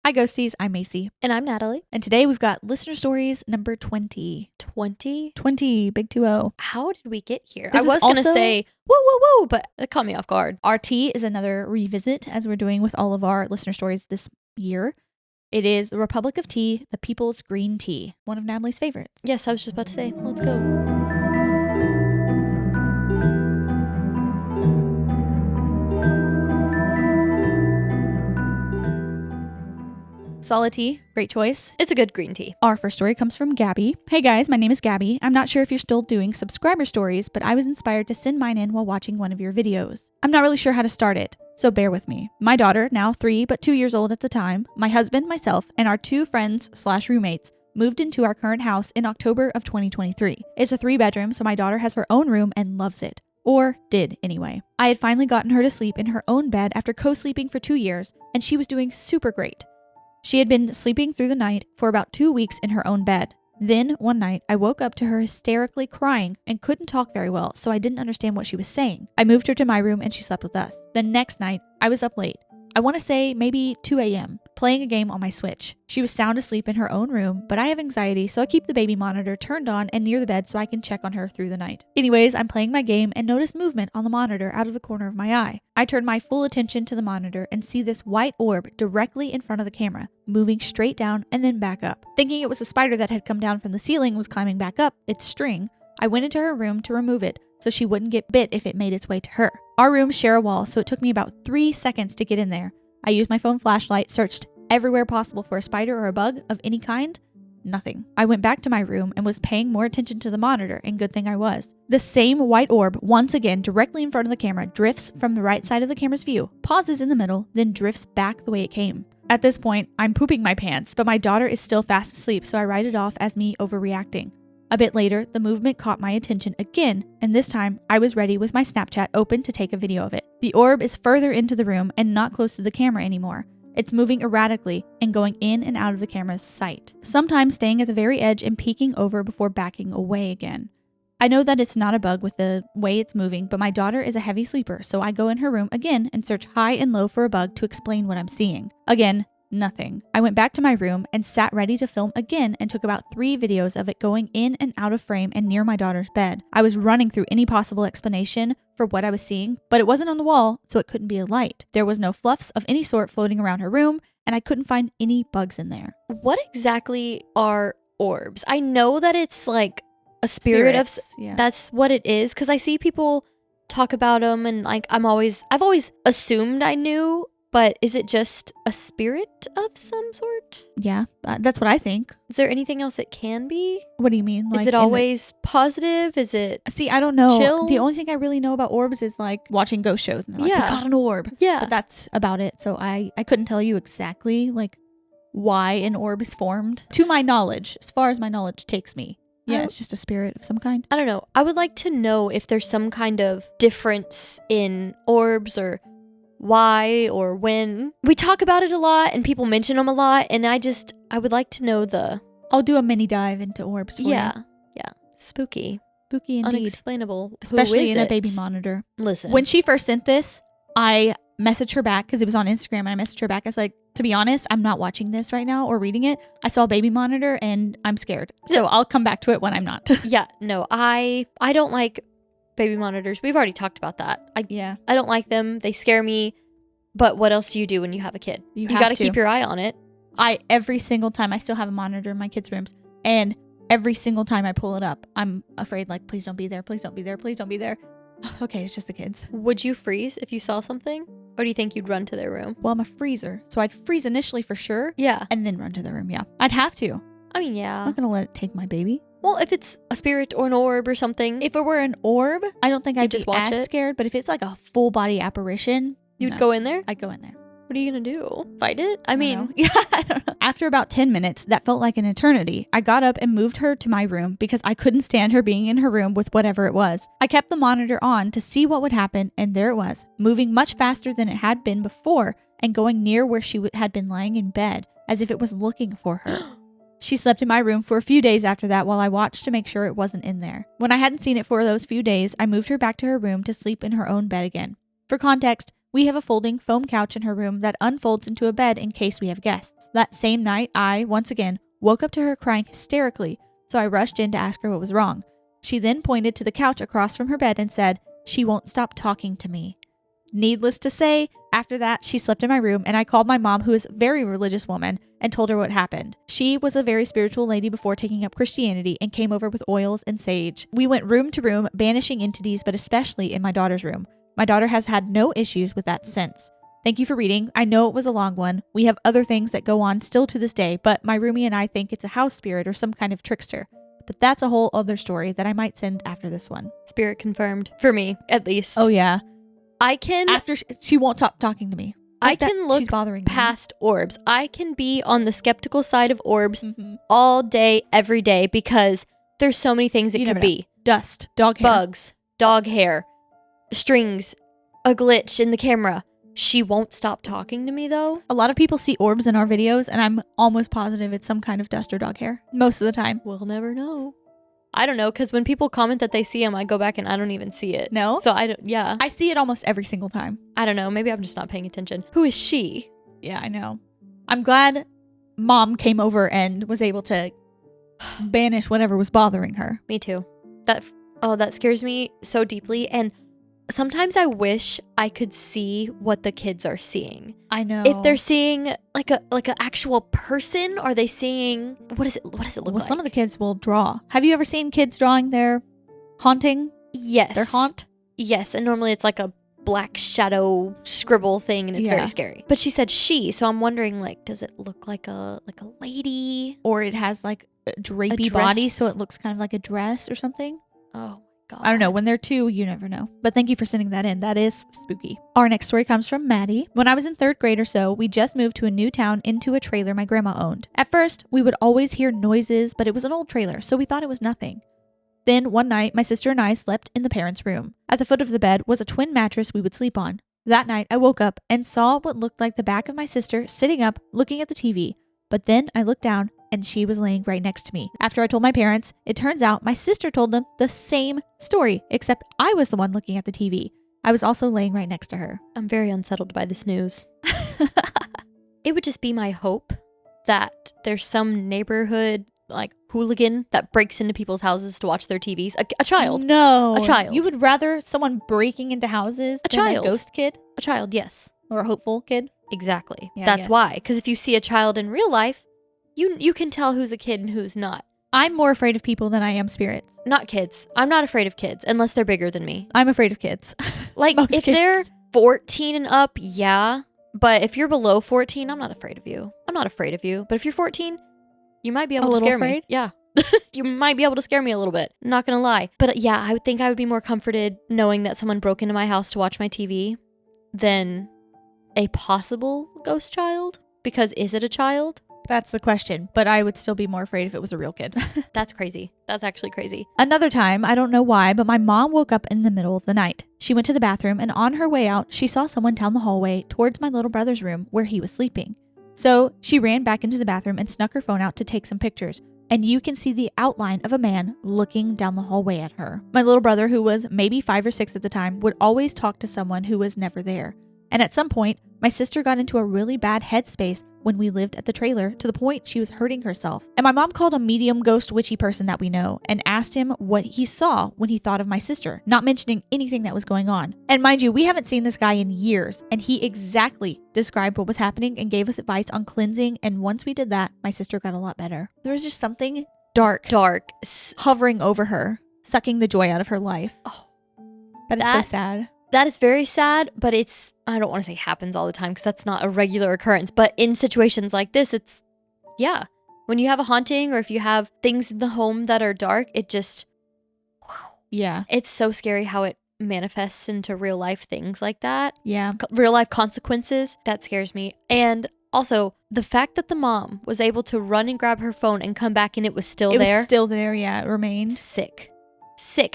Hi Ghosties, I'm Macy. And I'm Natalie. And today we've got listener stories number 20. 20? 20, big 2-0. How did we get here? This I was going to say, woo, woo, woo, but it caught me off guard. Our tea is another revisit, as we're doing with all of our listener stories this year. It is the Republic of Tea, the People's Green Tea, one of Natalie's favorites. Yes, I was just about to say, let's go. Solid tea, great choice. It's a good green tea. Our first story comes from Gabby. Hey guys, my name is Gabby. I'm not sure if you're still doing subscriber stories, but I was inspired to send mine in while watching one of your videos. I'm not really sure how to start it, so bear with me. My daughter, now 3 but 2 years old at the time, my husband, myself, and our 2 friends/roommates moved into our current house in October of 2023. It's a 3-bedroom, so my daughter has her own room and loves it. Or did, anyway. I had finally gotten her to sleep in her own bed after co-sleeping for 2 years, and she was doing super great. She had been sleeping through the night for about 2 weeks in her own bed. Then, one night, I woke up to her hysterically crying and couldn't talk very well, so I didn't understand what she was saying. I moved her to my room and she slept with us. The next night, I was up late. I want to say maybe 2 a.m., playing a game on my Switch. She was sound asleep in her own room, but I have anxiety, so I keep the baby monitor turned on and near the bed so I can check on her through the night. Anyways, I'm playing my game and notice movement on the monitor out of the corner of my eye. I turn my full attention to the monitor and see this white orb directly in front of the camera, moving straight down and then back up. Thinking it was a spider that had come down from the ceiling and was climbing back up its string, I went into her room to remove it so she wouldn't get bit if it made its way to her. Our rooms share a wall, so it took me about 3 seconds to get in there. I used my phone flashlight, searched everywhere possible for a spider or a bug of any kind. Nothing. I went back to my room and was paying more attention to the monitor, and good thing I was. The same white orb, once again directly in front of the camera, drifts from the right side of the camera's view, pauses in the middle, then drifts back the way it came. At this point, I'm pooping my pants, but my daughter is still fast asleep, so I write it off as me overreacting. A bit later, the movement caught my attention again, and this time, I was ready with my Snapchat open to take a video of it. The orb is further into the room and not close to the camera anymore. It's moving erratically and going in and out of the camera's sight, sometimes staying at the very edge and peeking over before backing away again. I know that it's not a bug with the way it's moving, but my daughter is a heavy sleeper, so I go in her room again and search high and low for a bug to explain what I'm seeing. Again, nothing. I went back to my room and sat ready to film again and took about 3 videos of it going in and out of frame and near my daughter's bed. I was running through any possible explanation for what I was seeing, but it wasn't on the wall, so it couldn't be a light. There was no fluffs of any sort floating around her room, and I couldn't find any bugs in there. What exactly are orbs? I know that it's like a spirit yeah. That's what it is, because I see people talk about them, and like I've always assumed I knew. But is it just a spirit of some sort? Yeah, that's what I think. Is there anything else it can be? What do you mean? Is it always positive? Is it See, I don't know. chill? The only thing I really know about orbs is like watching ghost shows. And they're like, Yeah. we caught an orb. Yeah. But that's about it. So I couldn't tell you exactly like why an orb is formed. To my knowledge, as far as my knowledge takes me. Yeah, it's just a spirit of some kind. I don't know. I would like to know if there's some kind of difference in orbs or why or when. We talk about it a lot and people mention them a lot, and I would like to know I'll do a mini dive into orbs for you. Yeah. Spooky Spooky indeed. Unexplainable. Especially Who is in a it? baby monitor. Listen, When she first sent this, I messaged her back because it was on Instagram, and I messaged her back. I was like, to be honest, I'm not watching this right now or reading it. I saw a baby monitor and I'm scared. So I'll come back to it when I'm not. yeah, no, I don't like baby monitors. We've already talked about that. I don't like them. They scare me. But what else do you do when you have a kid? You got to keep your eye on it. Every single time, I still have a monitor in my kids' rooms, and every single time I pull it up, I'm afraid, like, please don't be there, please don't be there, please don't be there. Okay, it's just the kids. Would you freeze if you saw something? Or do you think you'd run to their room? Well, I'm a freezer, so I'd freeze initially for sure. Yeah. And then run to their room, yeah. I'd have to. I mean, yeah. I'm not going to let it take my baby. Well, if it's a spirit or an orb or something. If it were an orb, I don't think I'd just be watch as it? scared, but if it's like a full body apparition, You'd go in there? I'd go in there. What are you going to do? Fight it? I mean, I don't know. After about 10 minutes, that felt like an eternity. I got up and moved her to my room because I couldn't stand her being in her room with whatever it was. I kept the monitor on to see what would happen, and there it was, moving much faster than it had been before and going near where she had been lying in bed, as if it was looking for her. She slept in my room for a few days after that while I watched to make sure it wasn't in there. When I hadn't seen it for those few days, I moved her back to her room to sleep in her own bed again. For context, We have a folding foam couch in her room that unfolds into a bed in case we have guests. That same night, I, once again, woke up to her crying hysterically, so I rushed in to ask her what was wrong. She then pointed to the couch across from her bed and said, "She won't stop talking to me." Needless to say, after that, she slept in my room, and I called my mom, who is a very religious woman, and told her what happened. She was a very spiritual lady before taking up Christianity and came over with oils and sage. We went room to room, banishing entities, but especially in my daughter's room. My daughter has had no issues with that since. Thank you for reading. I know it was a long one. We have other things that go on still to this day, but my roomie and I think it's a house spirit or some kind of trickster. But that's a whole other story that I might send after this one. Spirit confirmed. For me, at least. Oh, yeah. I can... After she won't stop talking to me. I can look she's bothering past orbs. I can be on the skeptical side of orbs all day, every day, because there's so many things it could be. Dust, dog hair. Bugs, dog hair, strings, a glitch in the camera. She won't stop talking to me, though. A lot of people see orbs in our videos, and I'm almost positive it's some kind of dust or dog hair. Most of the time. We'll never know. I don't know, because when people comment that they see them, I go back and I don't even see it. No? So I don't, yeah. I see it almost every single time. I don't know. Maybe I'm just not paying attention. Who is she? Yeah, I know. I'm glad Mom came over and was able to banish whatever was bothering her. Me too. That scares me so deeply. And sometimes I wish I could see what the kids are seeing. I know. If they're seeing like a actual person, are they seeing what does it look like? Some of the kids will draw. Have you ever seen kids drawing their haunting? Yes. Their haunt? Yes, and normally it's like a black shadow scribble thing and it's very scary. But she said she, so I'm wondering, like, does it look like a lady? Or it has like a drapey body, so it looks kind of like a dress or something? Oh. God. I don't know. When they're two, you never know. But thank you for sending that in. That is spooky. Our next story comes from Madi. When I was in 3rd grade or so, we just moved to a new town into a trailer my grandma owned. At first, we would always hear noises, but it was an old trailer, so we thought it was nothing. Then one night, my sister and I slept in the parents' room. At the foot of the bed was a twin mattress we would sleep on. That night, I woke up and saw what looked like the back of my sister sitting up, looking at the TV. But then I looked down and she was laying right next to me. After I told my parents, it turns out my sister told them the same story, except I was the one looking at the TV. I was also laying right next to her. I'm very unsettled by this news. It would just be my hope that there's some neighborhood like hooligan that breaks into people's houses to watch their TVs. A child. No. A child. You would rather someone breaking into houses than a ghost kid? A child, yes. Or a hopeful kid? Exactly. Yeah, that's why. Because if you see a child in real life, you can tell who's a kid and who's not. I'm more afraid of people than I am spirits. Not kids. I'm not afraid of kids unless they're bigger than me. I'm afraid of kids. Like if they're 14 and up, yeah. But if you're below 14, I'm not afraid of you. I'm not afraid of you. But if you're 14, you might be able to scare me. Yeah. You might be able to scare me a little bit. I'm not going to lie. But yeah, I would think I would be more comforted knowing that someone broke into my house to watch my TV than a possible ghost child. Because is it a child? That's the question, but I would still be more afraid if it was a real kid. That's crazy. That's actually crazy. Another time, I don't know why, but my mom woke up in the middle of the night. She went to the bathroom, and on her way out, she saw someone down the hallway towards my little brother's room where he was sleeping. So she ran back into the bathroom and snuck her phone out to take some pictures. And you can see the outline of a man looking down the hallway at her. My little brother, who was maybe 5 or 6 at the time, would always talk to someone who was never there. And at some point, my sister got into a really bad headspace when we lived at the trailer to the point she was hurting herself. And my mom called a medium ghost witchy person that we know and asked him what he saw when he thought of my sister, not mentioning anything that was going on. And mind you, we haven't seen this guy in years, and he exactly described what was happening and gave us advice on cleansing, and once we did that, my sister got a lot better. There was just something dark hovering over her, sucking the joy out of her life. Oh, that is so sad. That is very sad, but I don't want to say happens all the time because that's not a regular occurrence. But in situations like this, when you have a haunting or if you have things in the home that are dark, it just, it's so scary how it manifests into real life things like that. Yeah. Real life consequences. That scares me. And also the fact that the mom was able to run and grab her phone and come back and it was still there. It was still there, yeah. It remained. Sick.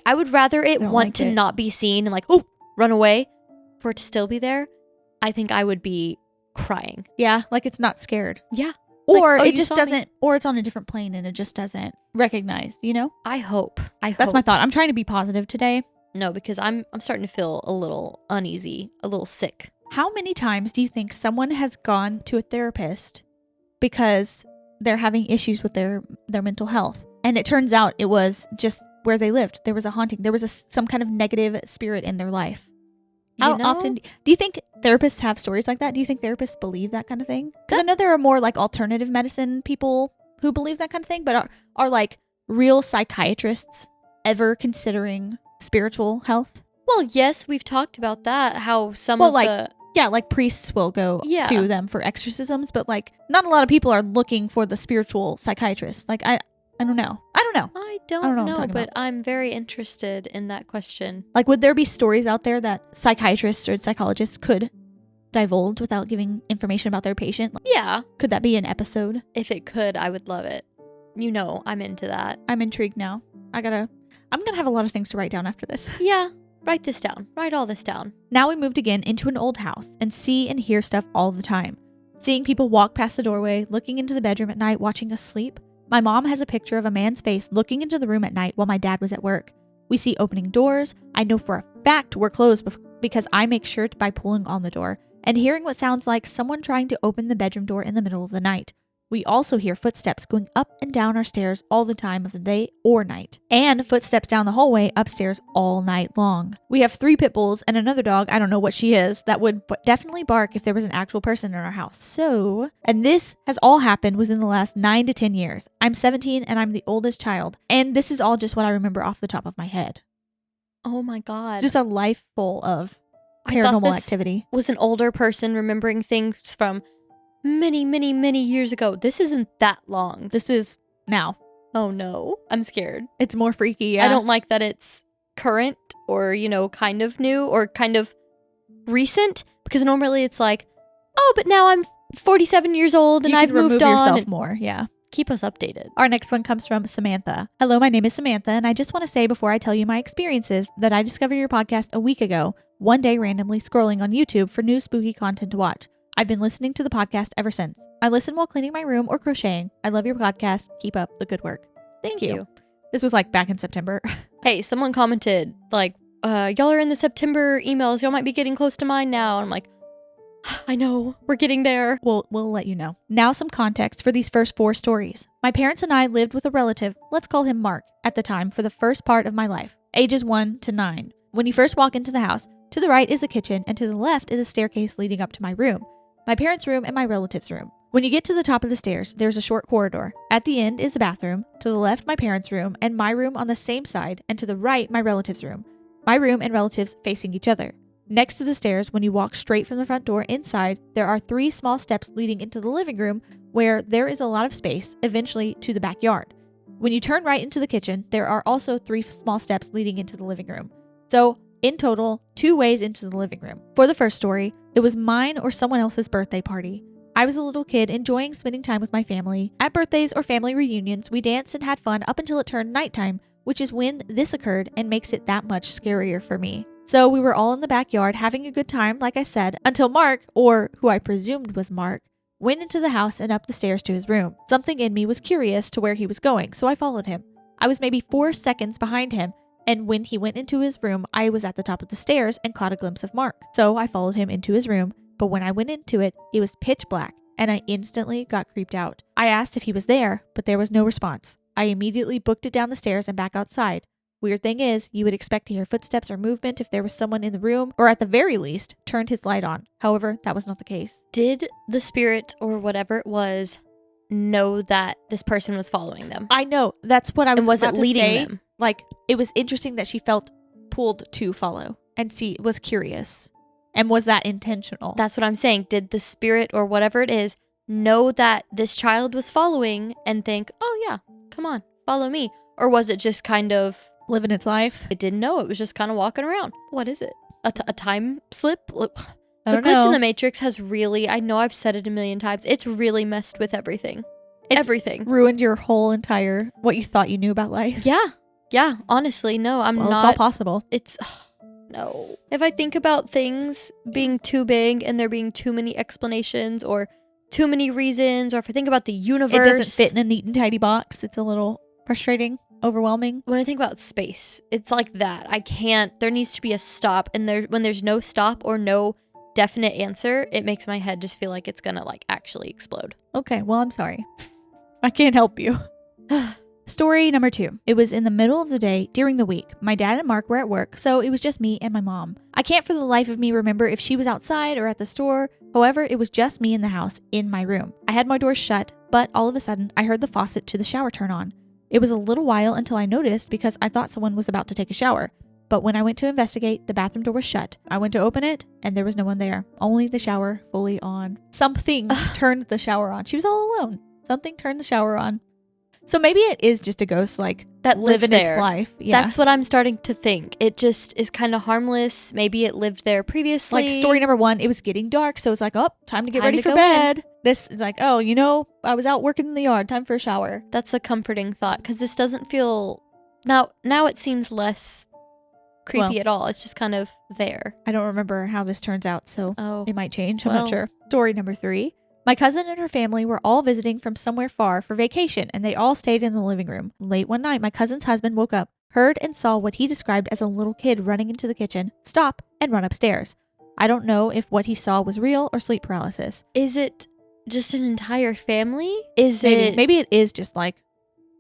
I would rather it want to not be seen and like, oh, run away, for it to still be there. I think I would be crying. Yeah, like it's not scared. Yeah. Or it just doesn't, or it's on a different plane and it just doesn't recognize, you know? I hope. That's my thought. I'm trying to be positive today. No, because I'm starting to feel a little uneasy, a little sick. How many times do you think someone has gone to a therapist because they're having issues with their mental health? And it turns out it was just where they lived. There was a haunting. There was some kind of negative spirit in their life. How often do you think therapists have stories like that? Do you think therapists believe that kind of thing? Because I know there are more like alternative medicine people who believe that kind of thing, but are like real psychiatrists ever considering spiritual health? Well, yes, we've talked about that. How some like priests will go to them for exorcisms, but like not a lot of people are looking for the spiritual psychiatrist. Like I don't know. I don't know, but I'm very interested in that question. Like, would there be stories out there that psychiatrists or psychologists could divulge without giving information about their patient? Yeah. Could that be an episode? If it could, I would love it. You know, I'm into that. I'm intrigued now. I'm gonna have a lot of things to write down after this. Yeah. Write this down. Write all this down. Now we moved again into an old house and see and hear stuff all the time. Seeing people walk past the doorway, looking into the bedroom at night, watching us sleep. My mom has a picture of a man's face looking into the room at night while my dad was at work. We see opening doors. I know for a fact we're closed because I make sure by pulling on the door and hearing what sounds like someone trying to open the bedroom door in the middle of the night. We also hear footsteps going up and down our stairs all the time of the day or night, and footsteps down the hallway upstairs all night long. We have 3 pit bulls and another dog, I don't know what she is, that would definitely bark if there was an actual person in our house. And this has all happened within the last 9 to 10 years. I'm 17 and I'm the oldest child, and this is all just what I remember off the top of my head. Oh my God. Just a life full of paranormal activity. Was an older person remembering things from many years ago. This isn't that long. This is now. Oh no. I'm scared. It's more freaky. Yeah. I don't like that it's current or, kind of new or kind of recent, because normally it's like, oh, but now I'm 47 years old and I've moved on. Yourself more. Yeah. Keep us updated. Our next one comes from Samantha. Hello, my name is Samantha, and I just want to say before I tell you my experiences that I discovered your podcast a week ago, one day randomly scrolling on YouTube for new spooky content to watch. I've been listening to the podcast ever since. I listen while cleaning my room or crocheting. I love your podcast. Keep up the good work. Thank you. This was like back in September. Hey, someone commented like, y'all are in the September emails. Y'all might be getting close to mine now. And I'm like, I know, we're getting there. We'll let you know. Now some context for these first 4 stories. My parents and I lived with a relative, let's call him Mark, at the time for the first part of my life, ages 1 to 9. When you first walk into the house, to the right is a kitchen and to the left is a staircase leading up to my room, my parents' room and my relative's room. When you get to the top of the stairs, there's a short corridor. At the end is the bathroom, to the left my parents' room and my room on the same side, and to the right my relative's room. My room and relatives facing each other. Next to the stairs, when you walk straight from the front door inside, there are 3 small steps leading into the living room where there is a lot of space, eventually to the backyard. When you turn right into the kitchen, there are also 3 small steps leading into the living room. So, in total, 2 ways into the living room. For the first story, it was mine or someone else's birthday party. I was a little kid enjoying spending time with my family. At birthdays or family reunions, we danced and had fun up until it turned nighttime, which is when this occurred and makes it that much scarier for me. So we were all in the backyard having a good time, like I said, until Mark, or who I presumed was Mark, went into the house and up the stairs to his room. Something in me was curious to where he was going, so I followed him. I was maybe 4 seconds behind him, and when he went into his room, I was at the top of the stairs and caught a glimpse of Mark. So I followed him into his room, but when I went into it, it was pitch black, and I instantly got creeped out. I asked if he was there, but there was no response. I immediately booked it down the stairs and back outside. Weird thing is, you would expect to hear footsteps or movement if there was someone in the room, or at the very least, turned his light on. However, that was not the case. Did the spirit or whatever it was know that this person was following them? I know. That's what I was was about it to leading say. them? Like, it was interesting that she felt pulled to follow and was curious. And was that intentional? That's what I'm saying. Did the spirit or whatever it is know that this child was following and think, oh yeah, come on, follow me? Or was it just kind of living its life? It didn't know. It was just kind of walking around. What is it? A time slip? I The don't glitch know. in the Matrix has really, I know I've said it a million times, it's really messed with everything. Everything. Ruined your whole entire, what you thought you knew about life. Yeah. Honestly, no, I'm not. It's all possible. No. If I think about things being too big and there being too many explanations or too many reasons, or if I think about the universe. It doesn't fit in a neat and tidy box. It's a little frustrating, overwhelming. When I think about space, it's like that. I can't, there needs to be a stop. And when there's no stop or no definite answer, it makes my head just feel like it's gonna like actually explode. Okay, well, I'm sorry. I can't help you. Story number 2. It was in the middle of the day during the week. My dad and Mark were at work, so it was just me and my mom. I can't for the life of me remember if she was outside or at the store. However, it was just me in the house in my room. I had my door shut, but all of a sudden, I heard the faucet to the shower turn on. It was a little while until I noticed because I thought someone was about to take a shower. But when I went to investigate, the bathroom door was shut. I went to open it, and there was no one there. Only the shower fully on. Something turned the shower on. She was all alone. Something turned the shower on. So maybe it is just a ghost, like, that living there. its life. Yeah. That's what I'm starting to think. It just is kind of harmless. Maybe it lived there previously. Like story number 1, it was getting dark, so it's like, oh, time to get ready for bed. This is like, oh, I was out working in the yard. Time for a shower. That's a comforting thought, because this doesn't feel... Now it seems less creepy at all. It's just kind of there. I don't remember how this turns out, so it might change. I'm well. not sure. Story number 3. My cousin and her family were all visiting from somewhere far for vacation, and they all stayed in the living room. Late one night, my cousin's husband woke up, heard and saw what he described as a little kid running into the kitchen, stop, and run upstairs. I don't know if what he saw was real or sleep paralysis. Is it just an entire family? Maybe it is just like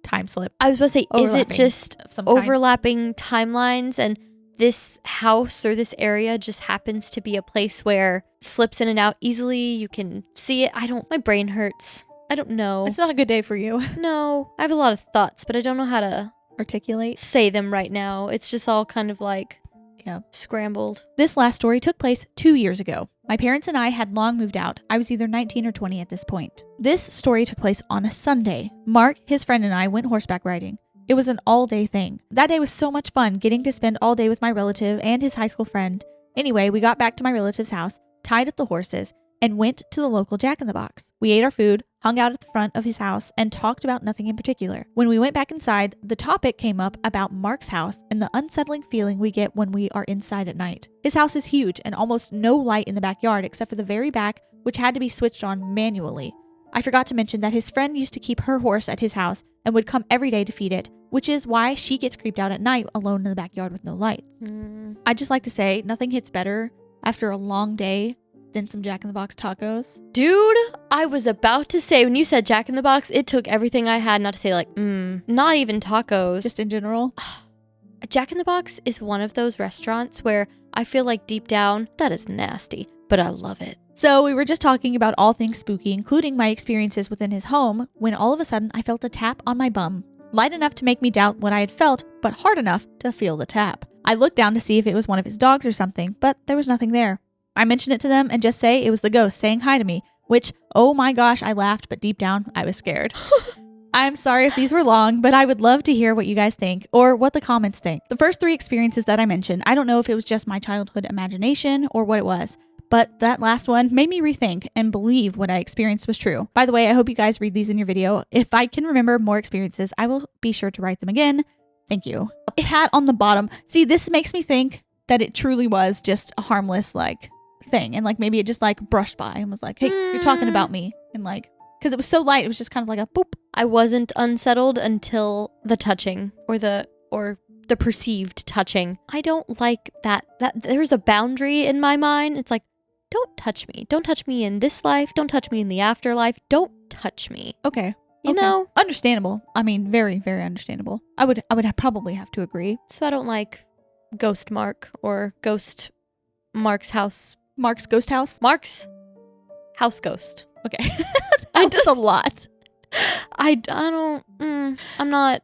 time slip. I was about to say, is it just of some kind? overlapping timelines, and this house or this area just happens to be a place where slips in and out easily? You can see it. My brain hurts. I don't know. It's not a good day for you. No, I have a lot of thoughts, but I don't know how to articulate, say them right now. It's just all kind of like, scrambled. This last story took place 2 years ago. My parents and I had long moved out. I was either 19 or 20 at this point. This story took place on a Sunday. Mark, his friend, and I went horseback riding. It was an all-day thing. That day was so much fun, getting to spend all day with my relative and his high school friend. Anyway, we got back to my relative's house, tied up the horses, and went to the local Jack-in-the-Box. We ate our food, hung out at the front of his house, and talked about nothing in particular. When we went back inside, the topic came up about Mark's house and the unsettling feeling we get when we are inside at night. His house is huge and almost no light in the backyard except for the very back, which had to be switched on manually. I forgot to mention that his friend used to keep her horse at his house and would come every day to feed it, which is why she gets creeped out at night alone in the backyard with no lights. I'd just like to say, nothing hits better after a long day than some Jack-in-the-Box tacos. Dude, I was about to say, when you said Jack-in-the-Box, it took everything I had not to say, like, not even tacos. Just in general. Jack-in-the-Box is one of those restaurants where I feel like deep down, that is nasty, but I love it. So we were just talking about all things spooky, including my experiences within his home, when all of a sudden I felt a tap on my bum. Light enough to make me doubt what I had felt, but hard enough to feel the tap. I looked down to see if it was one of his dogs or something, but there was nothing there. I mentioned it to them and just say it was the ghost saying hi to me, which, oh my gosh, I laughed, but deep down, I was scared. I'm sorry if these were long, but I would love to hear what you guys think or what the comments think. The first 3 experiences that I mentioned, I don't know if it was just my childhood imagination or what it was, but that last one made me rethink and believe what I experienced was true. By the way, I hope you guys read these in your video. If I can remember more experiences, I will be sure to write them again. Thank you. A pat on the bottom. See, this makes me think that it truly was just a harmless, thing. And, maybe it just, brushed by and was like, hey, you're talking about me. And, because it was so light, it was just kind of like a boop. I wasn't unsettled until the touching or the perceived touching. I don't like that there's a boundary in my mind. It's like, don't touch me. Don't touch me in this life. Don't touch me in the afterlife. Don't touch me. Okay. You know? Understandable. I mean, very, very understandable. I would probably have to agree. So I don't like Ghost Mark or Ghost Mark's house. Mark's ghost house? Mark's house ghost. Okay. That's a lot. I don't, I'm not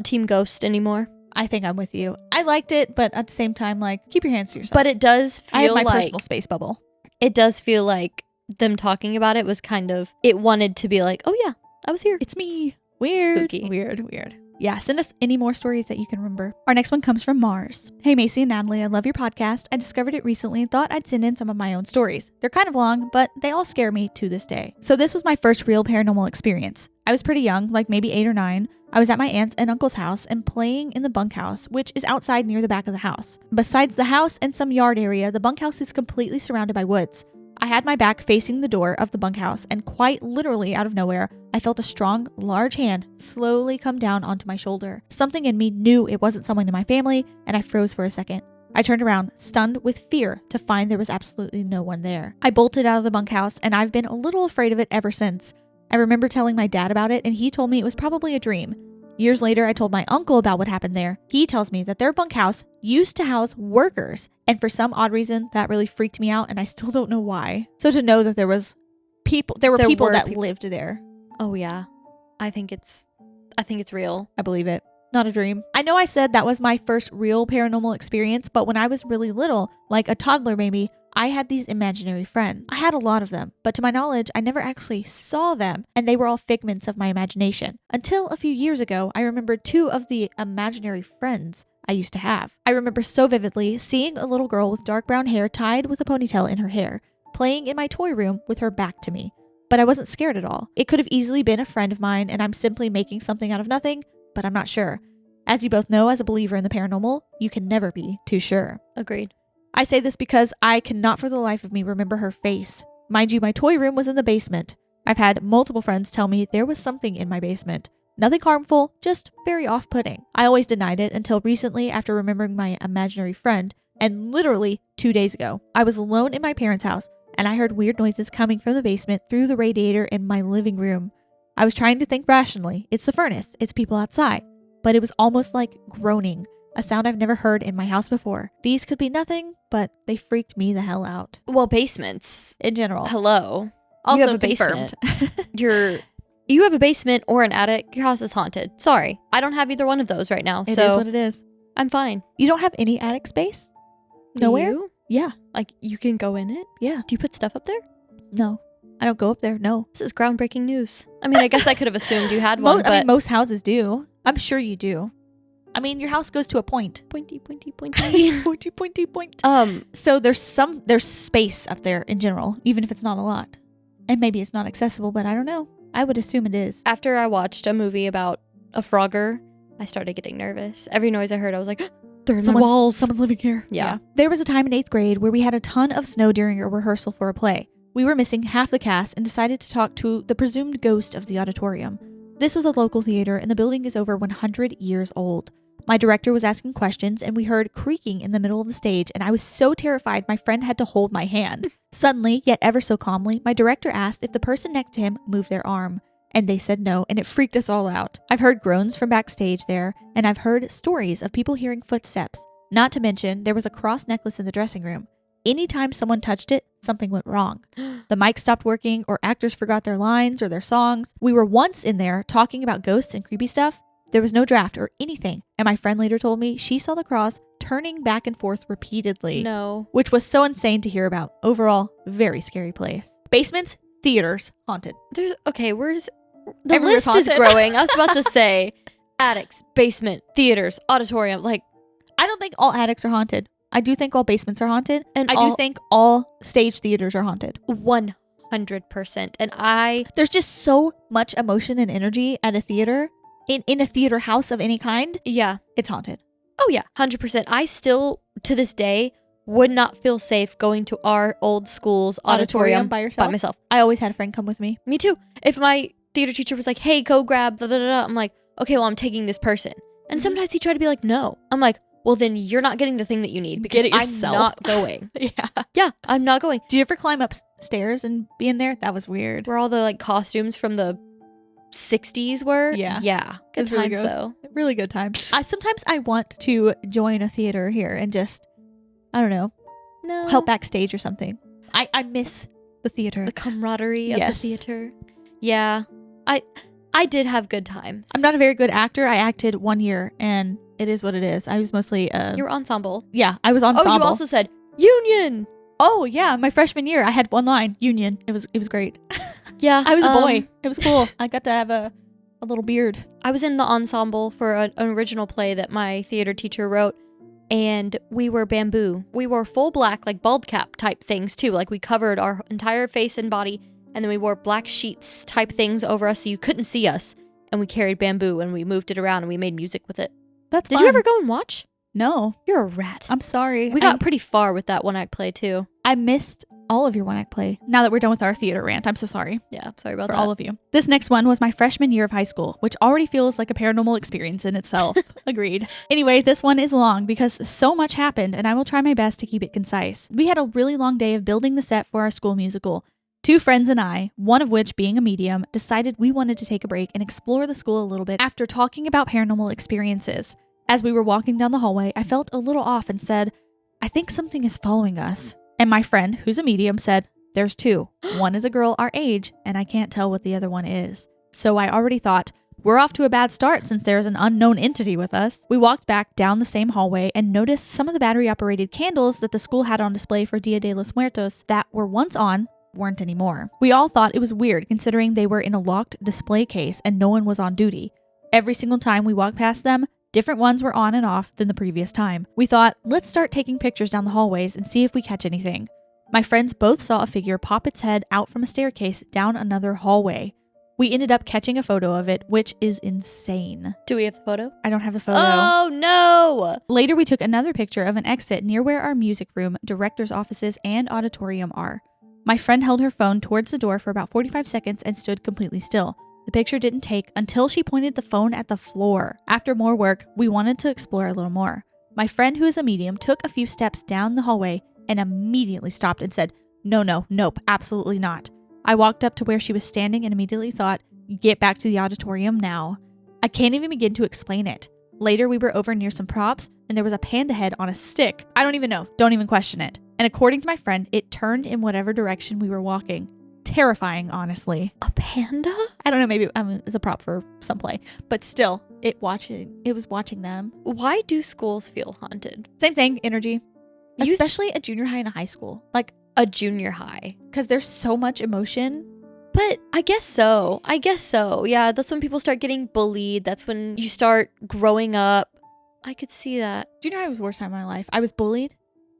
team ghost anymore. I think I'm with you. I liked it, but at the same time, keep your hands to yourself. But it does feel I have my like personal space bubble. It does feel like them talking about it was kind of, it wanted to be like, oh yeah, I was here. It's me. Weird. Spooky. Weird. Yeah, send us any more stories that you can remember. Our next one comes from Mars. Hey, Macy and Natalie, I love your podcast. I discovered it recently and thought I'd send in some of my own stories. They're kind of long, but they all scare me to this day. So this was my first real paranormal experience. I was pretty young, maybe 8 or 9. I was at my aunt's and uncle's house and playing in the bunkhouse, which is outside near the back of the house. Besides the house and some yard area, the bunkhouse is completely surrounded by woods. I had my back facing the door of the bunkhouse, and quite literally out of nowhere, I felt a strong, large hand slowly come down onto my shoulder. Something in me knew it wasn't someone in my family, and I froze for a second. I turned around, stunned with fear, to find there was absolutely no one there. I bolted out of the bunkhouse, and I've been a little afraid of it ever since. I remember telling my dad about it, and he told me it was probably a dream. Years later, I told my uncle about what happened there. He tells me that their bunkhouse used to house workers, and for some odd reason, that really freaked me out, and I still don't know why. So to know that there were people that lived there. Oh yeah. I think it's real. I believe it. Not a dream. I know I said that was my first real paranormal experience, but when I was really little, like a toddler maybe, I had these imaginary friends. I had a lot of them, but to my knowledge, I never actually saw them, and they were all figments of my imagination. Until a few years ago, I remembered 2 of the imaginary friends I used to have. I remember so vividly seeing a little girl with dark brown hair tied with a ponytail in her hair, playing in my toy room with her back to me. But I wasn't scared at all. It could have easily been a friend of mine, and I'm simply making something out of nothing, but I'm not sure. As you both know, as a believer in the paranormal, you can never be too sure. Agreed. I say this because I cannot for the life of me remember her face. Mind you, my toy room was in the basement. I've had multiple friends tell me there was something in my basement. Nothing harmful, just very off-putting. I always denied it until recently after remembering my imaginary friend, and literally 2 days ago. I was alone in my parents' house, and I heard weird noises coming from the basement through the radiator in my living room. I was trying to think rationally. It's the furnace. It's people outside. But it was almost like groaning, a sound I've never heard in my house before. These could be nothing, but they freaked me the hell out. Well, basements. In general. Hello. Also you have a basement. You have a basement or an attic. Your house is haunted. Sorry. I don't have either one of those right now. It is what it is. I'm fine. You don't have any attic space? Nowhere? You? Yeah. Like, you can go in it? Yeah. Do you put stuff up there? No. I don't go up there. No. This is groundbreaking news. I mean, I guess I could have assumed you had one, but... most houses do. I'm sure you do. I mean, your house goes to a point. Pointy, pointy, pointy. Pointy, pointy, point. So there's space up there in general, even if it's not a lot. And maybe it's not accessible, but I don't know. I would assume it is. After I watched a movie about a frogger, I started getting nervous. Every noise I heard, I was like, they're in the walls. Someone's living here. Yeah. There was a time in 8th grade where we had a ton of snow during a rehearsal for a play. We were missing half the cast and decided to talk to the presumed ghost of the auditorium. This was a local theater, and the building is over 100 years old. My director was asking questions, and we heard creaking in the middle of the stage, and I was so terrified my friend had to hold my hand. Suddenly, yet ever so calmly, my director asked if the person next to him moved their arm, and they said no, and it freaked us all out. I've heard groans from backstage there, and I've heard stories of people hearing footsteps. Not to mention, there was a cross necklace in the dressing room. Anytime someone touched it, something went wrong. The mic stopped working, or actors forgot their lines or their songs. We were once in there talking about ghosts and creepy stuff. There was no draft or anything, and my friend later told me she saw the cross turning back and forth repeatedly. No. Which was so insane to hear about. Overall, very scary place. Basements, theaters, haunted. Where's... The list is growing. I was about to say attics, basement, theaters, auditorium. Like, I don't think all attics are haunted. I do think all basements are haunted. And I do think all stage theaters are haunted. 100%. And there's just so much emotion and energy at a theater. In a theater house of any kind. Yeah. It's haunted. Oh yeah, 100%. I still, to this day, would not feel safe going to our old school's auditorium by yourself? By myself. I always had a friend come with me. Me too. If my theater teacher was like, hey, go grab da da da, I'm like, okay, well, I'm taking this person. And sometimes he tried to be like, no. I'm like, well, then you're not getting the thing that you need because Get it yourself. I'm not going. Yeah. Yeah, I'm not going. Did you ever climb upstairs and be in there? That was weird. Where all the like costumes from the 60s were? Yeah. Yeah. Good times though. Really good times. Sometimes I want to join a theater here and just, I don't know, help backstage or something. I miss the theater. The camaraderie of the theater. Yeah. I did have good times. I'm not a very good actor. I acted 1 year and it is what it is. I was mostly You were ensemble. Yeah, I was ensemble. Oh, you also said union. Oh yeah, my freshman year I had one line, union. It was great. Yeah. I was a boy. It was cool. I got to have a little beard. I was in the ensemble for an original play that my theater teacher wrote, and we were bamboo. We wore full black, like bald cap type things too. Like we covered our entire face and body, and then we wore black sheets type things over us so you couldn't see us. And we carried bamboo and we moved it around and we made music with it. That's Did fun. you ever go and watch? No. You're a rat. I'm sorry. We got pretty far with that one act play too. I missed all of your one act play. Now that we're done with our theater rant, I'm so sorry. Yeah, sorry about for that. all of you. This next one was my freshman year of high school, which already feels like a paranormal experience in itself. Agreed. Anyway, this one is long because so much happened, and I will try my best to keep it concise. We had a really long day of building the set for our school musical. 2 friends and I, one of which being a medium, decided we wanted to take a break and explore the school a little bit after talking about paranormal experiences. As we were walking down the hallway, I felt a little off and said, I think something is following us. And my friend, who's a medium, said, there's 2. One is a girl our age, and I can't tell what the other one is. So I already thought, we're off to a bad start since there's an unknown entity with us. We walked back down the same hallway and noticed some of the battery-operated candles that the school had on display for Dia de los Muertos that were once on weren't anymore. We all thought it was weird considering they were in a locked display case and no one was on duty. Every single time we walked past them, different ones were on and off than the previous time. We thought, let's start taking pictures down the hallways and see if we catch anything. My friends both saw a figure pop its head out from a staircase down another hallway. We ended up catching a photo of it, which is insane. Do we have the photo? I don't have the photo. Oh, no. Later, we took another picture of an exit near where our music room, director's offices, and auditorium are. My friend held her phone towards the door for about 45 seconds and stood completely still. The picture didn't take until she pointed the phone at the floor. After more work, we wanted to explore a little more. My friend, who is a medium, took a few steps down the hallway and immediately stopped and said, nope, absolutely not. I walked up to where she was standing and immediately thought, get back to the auditorium now. I can't even begin to explain it. Later, we were over near some props and there was a panda head on a stick. I don't even know. Don't even question it. And according to my friend, it turned in whatever direction we were walking. Terrifying, honestly. A panda? I don't know, maybe it's a prop for some play, but still, it was watching them. Why do schools feel haunted? Same thing, energy. Especially a junior high and a high school. Like a junior high. Because there's so much emotion. But I guess so. Yeah, that's when people start getting bullied. That's when you start growing up. I could see that. Junior high was the worst time of my life. I was bullied.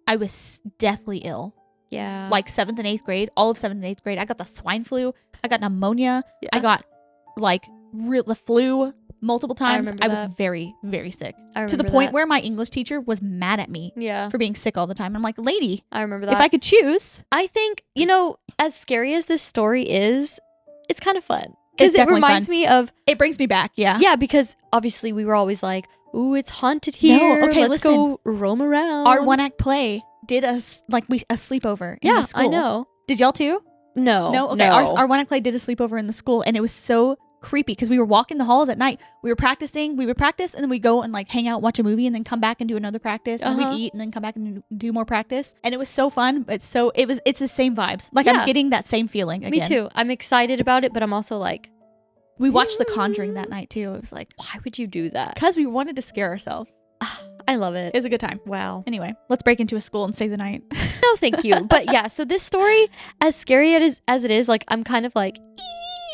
I was deathly ill. Yeah. Like 7th and 8th grade, all of 7th and 8th grade. I got the swine flu. I got pneumonia. Yeah. I got the flu multiple times. I was that. very, very sick. To the point where my English teacher was mad at me for being sick all the time. I'm like, lady, I remember that. If I could choose. I think, as scary as this story is, it's kind of fun. Because it reminds me of... It brings me back, yeah. Yeah, because obviously we were always like, ooh, it's haunted here. No, okay, let's go roam around. Our one act play did a sleepover in the school. Yeah, I know. Did y'all too? No. Okay. Our one act play did a sleepover in the school, and it was so creepy because we were walking the halls at night. We would practice, and then we go and hang out, watch a movie, and then come back and do another practice. And then we eat, and then come back and do more practice. And it was so fun. But it's the same vibes. I'm getting that same feeling again. Me too. I'm excited about it, but I'm also like, we watched The Conjuring that night too. It was like, why would you do that? Because we wanted to scare ourselves. I love it. It was a good time. Wow. Anyway, let's break into a school and stay the night. No, thank you. But yeah, so this story, as scary as it is, I'm kind of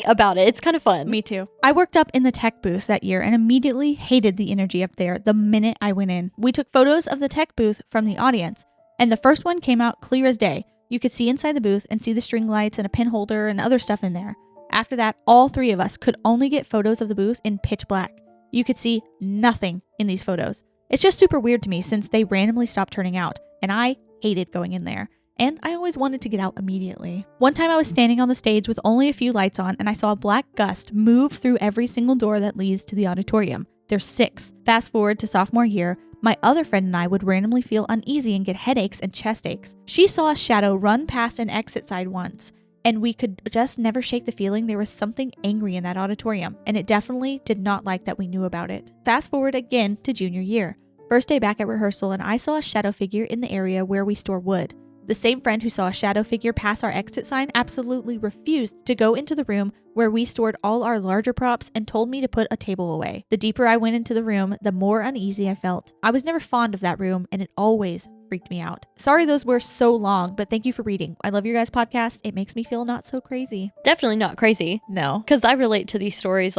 about it. It's kind of fun. Me too. I worked up in the tech booth that year and immediately hated the energy up there the minute I went in. We took photos of the tech booth from the audience, and the first one came out clear as day. You could see inside the booth and see the string lights and a pin holder and other stuff in there. After that, all 3 of us could only get photos of the booth in pitch black. You could see nothing in these photos. It's just super weird to me since they randomly stopped turning out, and I hated going in there. And I always wanted to get out immediately. One time I was standing on the stage with only a few lights on, and I saw a black gust move through every single door that leads to the auditorium. There's 6. Fast forward to sophomore year, my other friend and I would randomly feel uneasy and get headaches and chest aches. She saw a shadow run past an exit side once, and we could just never shake the feeling there was something angry in that auditorium, and it definitely did not like that we knew about it. Fast forward again to junior year. First day back at rehearsal, and I saw a shadow figure in the area where we store wood. The same friend who saw a shadow figure pass our exit sign absolutely refused to go into the room where we stored all our larger props and told me to put a table away. The deeper I went into the room, the more uneasy I felt. I was never fond of that room, and it always freaked me out. Sorry those were so long, but thank you for reading. I love your guys' podcast. It makes me feel not so crazy. Definitely not crazy. No. Because I relate to these stories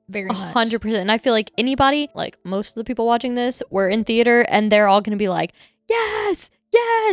very much. 100%. And I feel like anybody, most of the people watching this, were in theater and they're all going to be like, yes,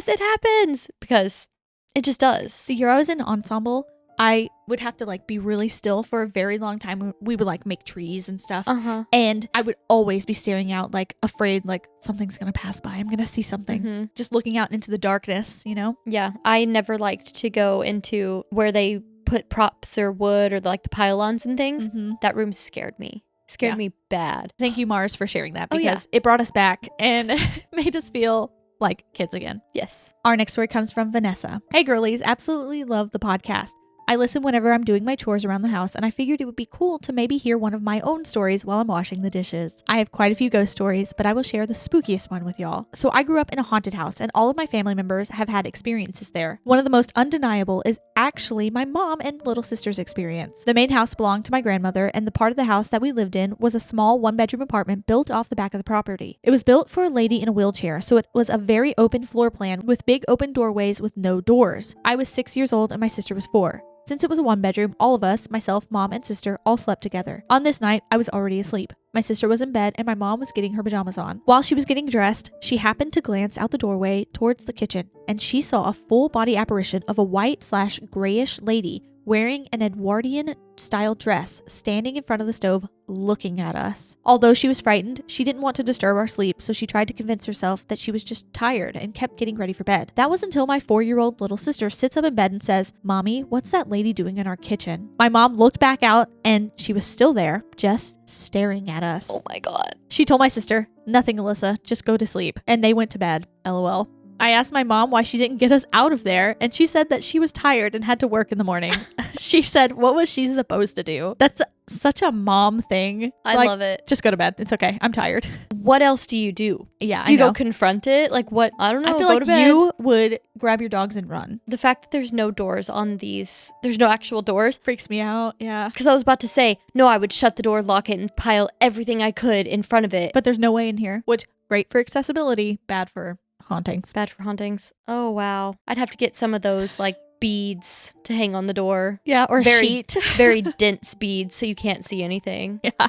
it happens. Because it just does. The year I was in ensemble, I would have to like be really still for a very long time. We would like make trees and stuff. And I would always be staring out like afraid like something's gonna pass by. I'm gonna see something. Just looking out into the darkness, you know? Yeah, I never liked to go into where they put props or wood or like the pylons and things. That room scared me. Scared me bad. Thank you, Mars, for sharing that because it brought us back and made us feel like kids again. Yes. Our next story comes from Vanessa. Hey girlies, absolutely love the podcast. I listen whenever I'm doing my chores around the house, and I figured it would be cool to maybe hear one of my own stories while I'm washing the dishes. I have quite a few ghost stories, but I will share the spookiest one with y'all. So I grew up in a haunted house, and all of my family members have had experiences there. One of the most undeniable is actually my mom and little sister's experience. The main house belonged to my grandmother, and the part of the house that we lived in was a small one-bedroom apartment built off the back of the property. It was built for a lady in a wheelchair, so it was a very open floor plan with big open doorways with no doors. I was 6 years old and my sister was 4. Since it was a one bedroom, all of us, myself, mom, and sister, all slept together. On this night, I was already asleep. My sister was in bed and my mom was getting her pajamas on. While she was getting dressed, she happened to glance out the doorway towards the kitchen, and she saw a full body apparition of a white/grayish lady wearing an Edwardian style dress standing in front of the stove looking at us. Although she was frightened, she didn't want to disturb our sleep, so she tried to convince herself that she was just tired and kept getting ready for bed. That was until my 4-year-old little sister sits up in bed and says, "Mommy, what's that lady doing in our kitchen?" My mom looked back out and she was still there, just staring at us. Oh my God. She told my sister, "Nothing, Alyssa, just go to sleep." And they went to bed. LOL. I asked my mom why she didn't get us out of there, and she said that she was tired and had to work in the morning. She said, what was she supposed to do? That's such a mom thing. I love it. Just go to bed. It's okay. I'm tired. What else do you do? Yeah, Do you I know. go confront it? Like what? I don't know. I feel go like to bed. you would grab your dogs and run. The fact that there's no doors on these, there's no actual doors. Freaks me out. Yeah. Because I was about to say, no, I would shut the door, lock it, and pile everything I could in front of it. But there's no way in here, which great for accessibility, bad for hauntings. Bad for hauntings. Oh, wow. I'd have to get some of those like beads to hang on the door. Yeah, or very, sheet. Very dense beads so you can't see anything. Yeah.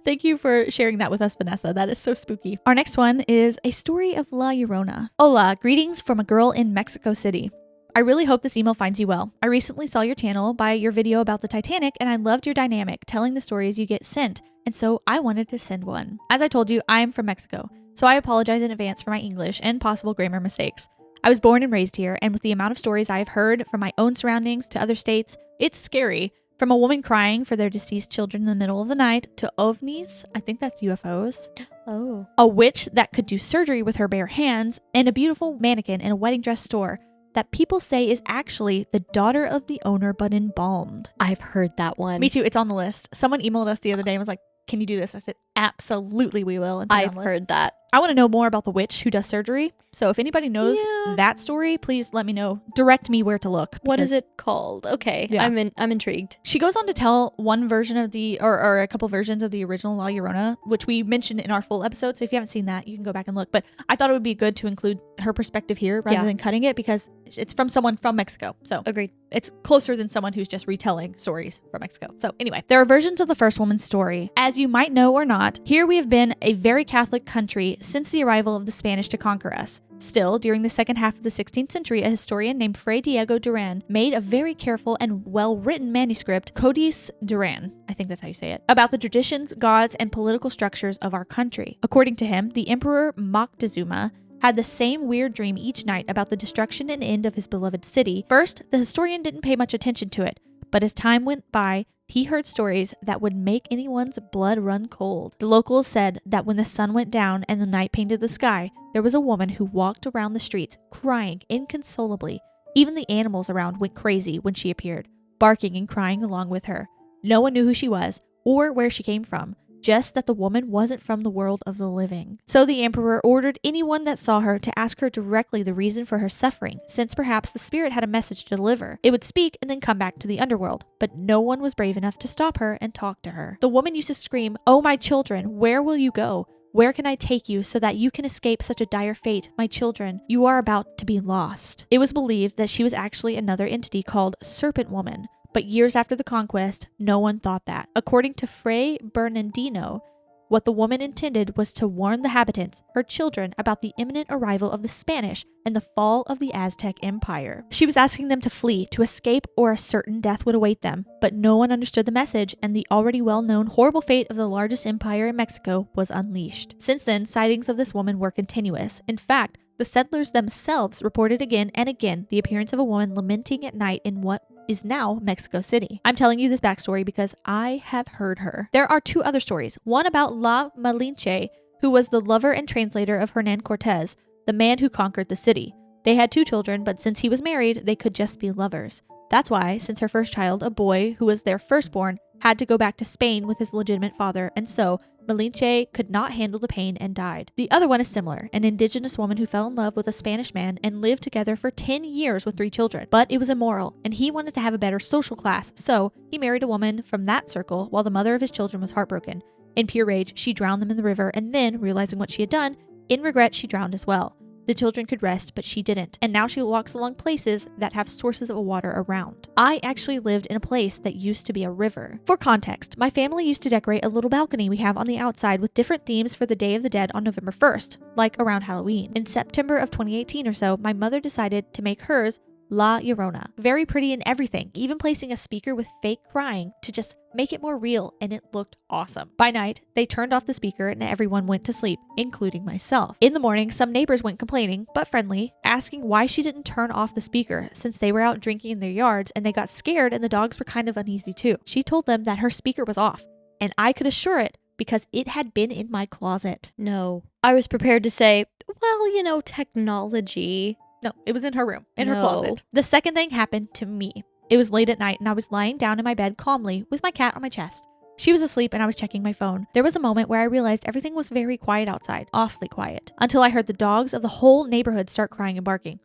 Thank you for sharing that with us, Vanessa. That is so spooky. Our next one is a story of La Llorona. Hola, greetings from a girl in Mexico City. I really hope this email finds you well. I recently saw your channel by your video about the Titanic, and I loved your dynamic telling the stories you get sent, and so I wanted to send one. As I told you, I am from Mexico, so I apologize in advance for my English and possible grammar mistakes. I was born and raised here, and with the amount of stories I have heard from my own surroundings to other states, it's scary. From a woman crying for their deceased children in the middle of the night to ovnis, I think that's UFOs. Oh. A witch that could do surgery with her bare hands, and a beautiful mannequin in a wedding dress store that people say is actually the daughter of the owner but embalmed. I've heard that one. Me too. It's on the list. Someone emailed us the other day and was like, "Can you do this?" I said, "Absolutely, we will." And put it on I've the list. heard that. I want to know more about the witch who does surgery. So if anybody knows that story, please let me know. Direct me where to look. What is it called? Okay. Yeah. I'm intrigued. She goes on to tell one version of the, or a couple versions of the original La Llorona, which we mentioned in our full episode. So if you haven't seen that, you can go back and look. But I thought it would be good to include her perspective here rather than cutting it because it's from someone from Mexico. So Agreed. It's closer than someone who's just retelling stories from Mexico. So anyway, there are versions of the first woman's story. As you might know or not, here we have been a very Catholic country since the arrival of the Spanish to conquer us. Still, during the second half of the 16th century, a historian named Fray Diego Duran made a very careful and well-written manuscript, Codice Duran, I think that's how you say it, about the traditions, gods, and political structures of our country. According to him, the Emperor Moctezuma had the same weird dream each night about the destruction and end of his beloved city. First, the historian didn't pay much attention to it, but as time went by, he heard stories that would make anyone's blood run cold. The locals said that when the sun went down and the night painted the sky, there was a woman who walked around the streets crying inconsolably. Even the animals around went crazy when she appeared, barking and crying along with her. No one knew who she was or where she came from, just that the woman wasn't from the world of the living. So the emperor ordered anyone that saw her to ask her directly the reason for her suffering, since perhaps the spirit had a message to deliver. It would speak and then come back to the underworld, but no one was brave enough to stop her and talk to her. The woman used to scream, "Oh, my children, where will you go? Where can I take you so that you can escape such a dire fate? My children, you are about to be lost." It was believed that she was actually another entity called Serpent Woman, but years after the conquest, no one thought that. According to Fray Bernardino, What the woman intended was to warn the habitants, her children, about the imminent arrival of the Spanish and the fall of the Aztec Empire. She was asking them to flee, to escape, or a certain death would await them, but no one understood the message, and the already well-known horrible fate of the largest empire in Mexico was unleashed. Since then, sightings of this woman were continuous. In fact, the settlers themselves reported again and again the appearance of a woman lamenting at night in what is now Mexico City. I'm telling you this backstory because I have heard her. There are 2 other stories. One about La Malinche, who was the lover and translator of Hernan Cortez, the man who conquered the city. They had 2 children, but since he was married, they could just be lovers. That's why, since her first child, a boy who was their firstborn, had to go back to Spain with his legitimate father, and so Malinche could not handle the pain and died. The other one is similar, an indigenous woman who fell in love with a Spanish man and lived together for 10 years with 3 children. But it was immoral, and he wanted to have a better social class, so he married a woman from that circle while the mother of his children was heartbroken. In pure rage, she drowned them in the river, and then, realizing what she had done, in regret she drowned as well. The children could rest, but she didn't, and now she walks along places that have sources of water around. I actually lived in a place that used to be a river. For context, my family used to decorate a little balcony we have on the outside with different themes for the Day of the Dead on November 1st, like around Halloween. In September of 2018 or so, my mother decided to make hers La Llorona. Very pretty and everything, even placing a speaker with fake crying to just make it more real, and it looked awesome. By night, they turned off the speaker and everyone went to sleep, including myself. In the morning, some neighbors went complaining, but friendly, asking why she didn't turn off the speaker since they were out drinking in their yards and they got scared and the dogs were kind of uneasy too. She told them that her speaker was off, and I could assure it because it had been in my closet. No. I was prepared to say, well, technology. No, it was in her room, in her No. closet. The second thing happened to me. It was late at night and I was lying down in my bed calmly with my cat on my chest. She was asleep and I was checking my phone. There was a moment where I realized everything was very quiet outside, awfully quiet, until I heard the dogs of the whole neighborhood start crying and barking.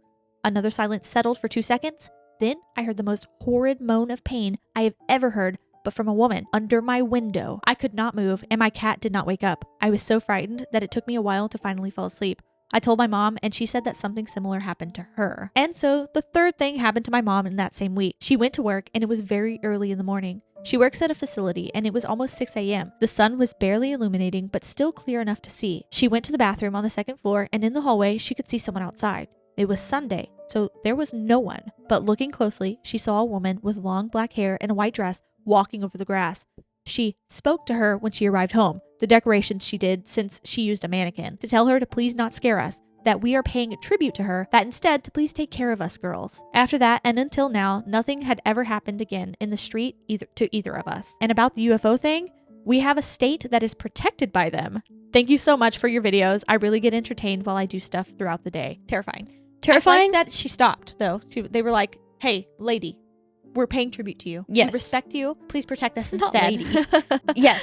Another silence settled for 2 seconds. Then I heard the most horrid moan of pain I have ever heard, but from a woman under my window. I could not move and my cat did not wake up. I was so frightened that it took me a while to finally fall asleep. I told my mom and she said that something similar happened to her. And so the third thing happened to my mom in that same week. She went to work and it was very early in the morning. She works at a facility and it was almost 6 a.m. The sun was barely illuminating but still clear enough to see. She went to the bathroom on the 2nd floor and in the hallway she could see someone outside. It was Sunday, so there was no one. But looking closely, she saw a woman with long black hair and a white dress walking over the grass. She spoke to her when she arrived home, the decorations she did since she used a mannequin, to tell her to please not scare us, that we are paying a tribute to her, that instead to please take care of us girls. After that, and until now, nothing had ever happened again in the street to either of us. And about the UFO thing, we have a state that is protected by them. Thank you so much for your videos. I really get entertained while I do stuff throughout the day. Terrifying. Terrifying? I like that she stopped, though. They were like, hey, lady, we're paying tribute to you. Yes. We respect you. Please protect us Not instead. lady. Yes.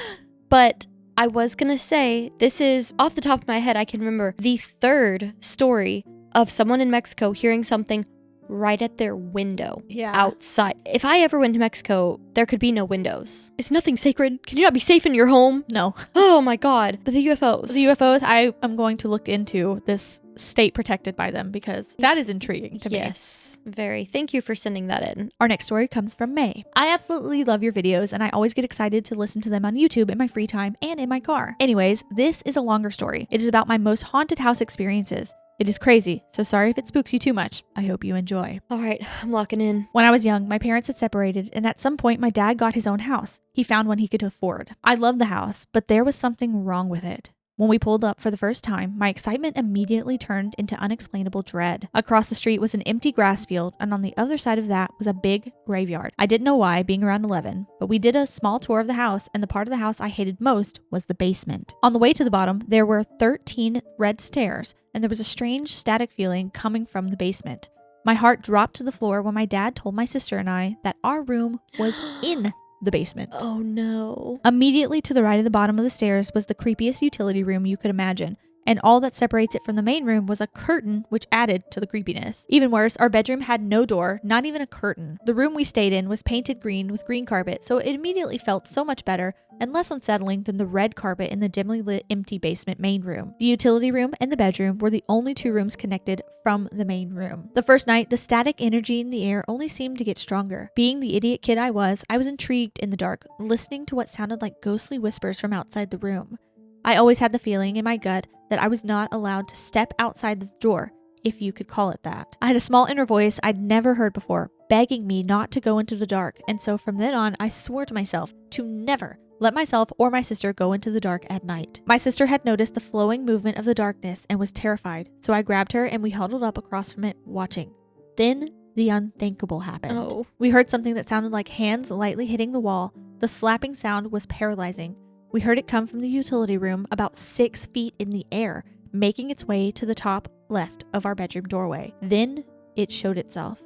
But I was going to say, this is, off the top of my head, I can remember the 3rd story of someone in Mexico hearing something right at their window outside. If I ever went to Mexico, there could be no windows. Is nothing sacred? Can you not be safe in your home? No. Oh my God. But the UFOs. The UFOs, I am going to look into this state protected by them because that is intriguing to me. Yes, very. Thank you for sending that in. Our next story comes from May. I absolutely love your videos and I always get excited to listen to them on YouTube in my free time and in my car. Anyways, this is a longer story. It is about my most haunted house experiences. It is crazy, so sorry if it spooks you too much. I hope you enjoy. All right, I'm locking in. When I was young, my parents had separated, and at some point, my dad got his own house. He found one he could afford. I loved the house, but there was something wrong with it. When we pulled up for the first time, my excitement immediately turned into unexplainable dread. Across the street was an empty grass field, and on the other side of that was a big graveyard. I didn't know why, being around 11, but we did a small tour of the house, and the part of the house I hated most was the basement. On the way to the bottom, there were 13 red stairs, and there was a strange static feeling coming from the basement. My heart dropped to the floor when my dad told my sister and I that our room was in the basement. Oh no. Immediately to the right of the bottom of the stairs was the creepiest utility room you could imagine, and all that separates it from the main room was a curtain which added to the creepiness. Even worse, our bedroom had no door, not even a curtain. The room we stayed in was painted green with green carpet, so it immediately felt so much better and less unsettling than the red carpet in the dimly lit empty basement main room. The utility room and the bedroom were the only 2 rooms connected from the main room. The first night, the static energy in the air only seemed to get stronger. Being the idiot kid I was intrigued in the dark, listening to what sounded like ghostly whispers from outside the room. I always had the feeling in my gut that I was not allowed to step outside the door, if you could call it that. I had a small inner voice I'd never heard before, begging me not to go into the dark, and so from then on, I swore to myself to never let myself or my sister go into the dark at night. My sister had noticed the flowing movement of the darkness and was terrified, so I grabbed her and we huddled up across from it, watching. Then the unthinkable happened. Oh. We heard something that sounded like hands lightly hitting the wall. The slapping sound was paralyzing. We heard it come from the utility room about 6 feet in the air, making its way to the top left of our bedroom doorway. Then it showed itself.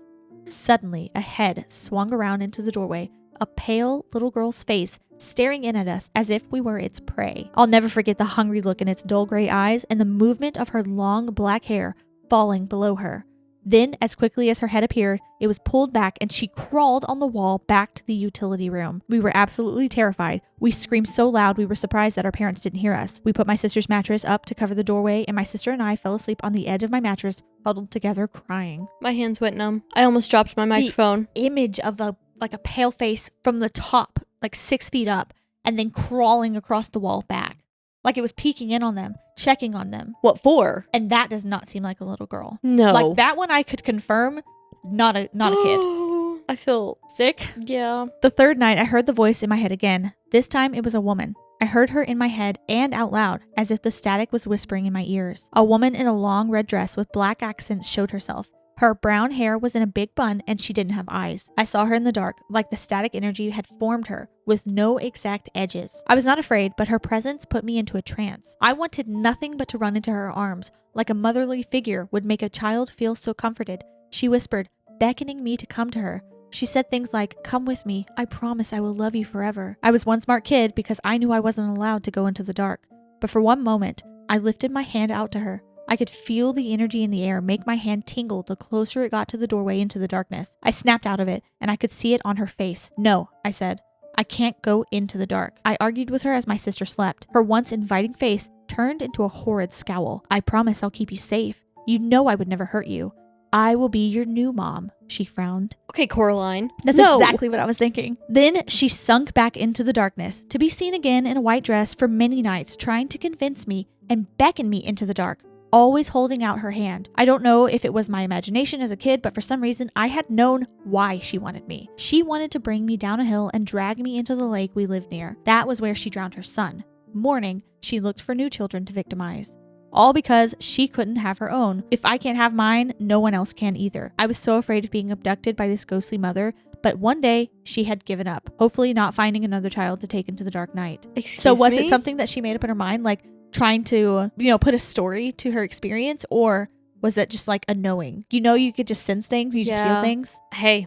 Suddenly, a head swung around into the doorway, a pale little girl's face staring in at us as if we were its prey. I'll never forget the hungry look in its dull gray eyes and the movement of her long black hair falling below her. Then, as quickly as her head appeared, it was pulled back and she crawled on the wall back to the utility room. We were absolutely terrified. We screamed so loud we were surprised that our parents didn't hear us. We put my sister's mattress up to cover the doorway, and my sister and I fell asleep on the edge of my mattress, huddled together crying. My hands went numb. I almost dropped my microphone. The image of a pale face from the top, 6 feet up, and then crawling across the wall back. Like it was peeking in on them, checking on them. What for? And that does not seem like a little girl. No. Like that one I could confirm, not a kid. I feel Sick? Yeah. The third night I heard the voice in my head again. This time it was a woman. I heard her in my head and out loud, as if the static was whispering in my ears. A woman in a long red dress with black accents showed herself. Her brown hair was in a big bun and she didn't have eyes. I saw her in the dark, like the static energy had formed her, with no exact edges. I was not afraid, but her presence put me into a trance. I wanted nothing but to run into her arms, like a motherly figure would make a child feel so comforted. She whispered, beckoning me to come to her. She said things like, "Come with me. I promise I will love you forever." I was one smart kid because I knew I wasn't allowed to go into the dark. But for one moment, I lifted my hand out to her. I could feel the energy in the air make my hand tingle the closer it got to the doorway into the darkness. I snapped out of it, and I could see it on her face. "No," I said. "I can't go into the dark." I argued with her as my sister slept. Her once inviting face turned into a horrid scowl. "I promise I'll keep you safe. You know I would never hurt you. I will be your new mom," she frowned. Okay, Coraline. That's No. exactly what I was thinking. Then she sunk back into the darkness, to be seen again in a white dress for many nights, trying to convince me and beckon me into the dark, always holding out her hand. I don't know if it was my imagination as a kid, but for some reason I had known why she wanted me. She wanted to bring me down a hill and drag me into the lake we lived near. That was where she drowned her son. Mourning, she looked for new children to victimize. All because she couldn't have her own. If I can't have mine, no one else can either. I was so afraid of being abducted by this ghostly mother, but one day she had given up, hopefully not finding another child to take into the dark night. So was it something that she made up in her mind, like trying to, put a story to her experience, or was it just like a knowing? You could just sense things, you just feel things. Hey,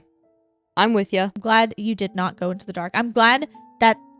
I'm with you. I'm glad you did not go into the dark. I'm glad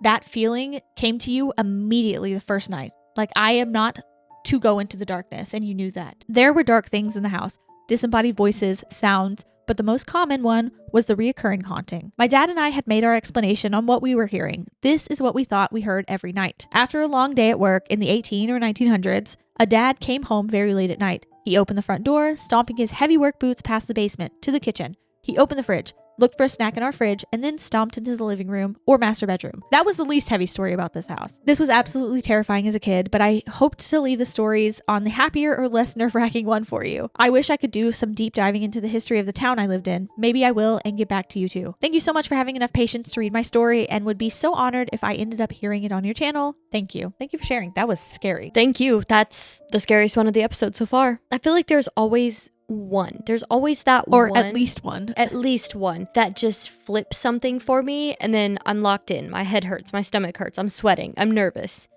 that feeling came to you immediately the first night. Like, I am not to go into the darkness, and you knew that. There were dark things in the house, disembodied voices, sounds, but the most common one was the reoccurring haunting. My dad and I had made our explanation on what we were hearing. This is what we thought we heard every night. After a long day at work in the 18 or 1900s, a dad came home very late at night. He opened the front door, stomping his heavy work boots past the basement to the kitchen. He opened the fridge, looked for a snack in our fridge, and then stomped into the living room or master bedroom. That was the least heavy story about this house. This was absolutely terrifying as a kid, but I hoped to leave the stories on the happier or less nerve-wracking one for you. I wish I could do some deep diving into the history of the town I lived in. Maybe I will and get back to you too. Thank you so much for having enough patience to read my story, and would be so honored if I ended up hearing it on your channel. Thank you. Thank you for sharing. That was scary. Thank you. That's the scariest one of the episode so far. I feel like there's always one. There's always that or one. At least one. At least one that just flips something for me, and then I'm locked in. My head hurts. My stomach hurts. I'm sweating. I'm nervous.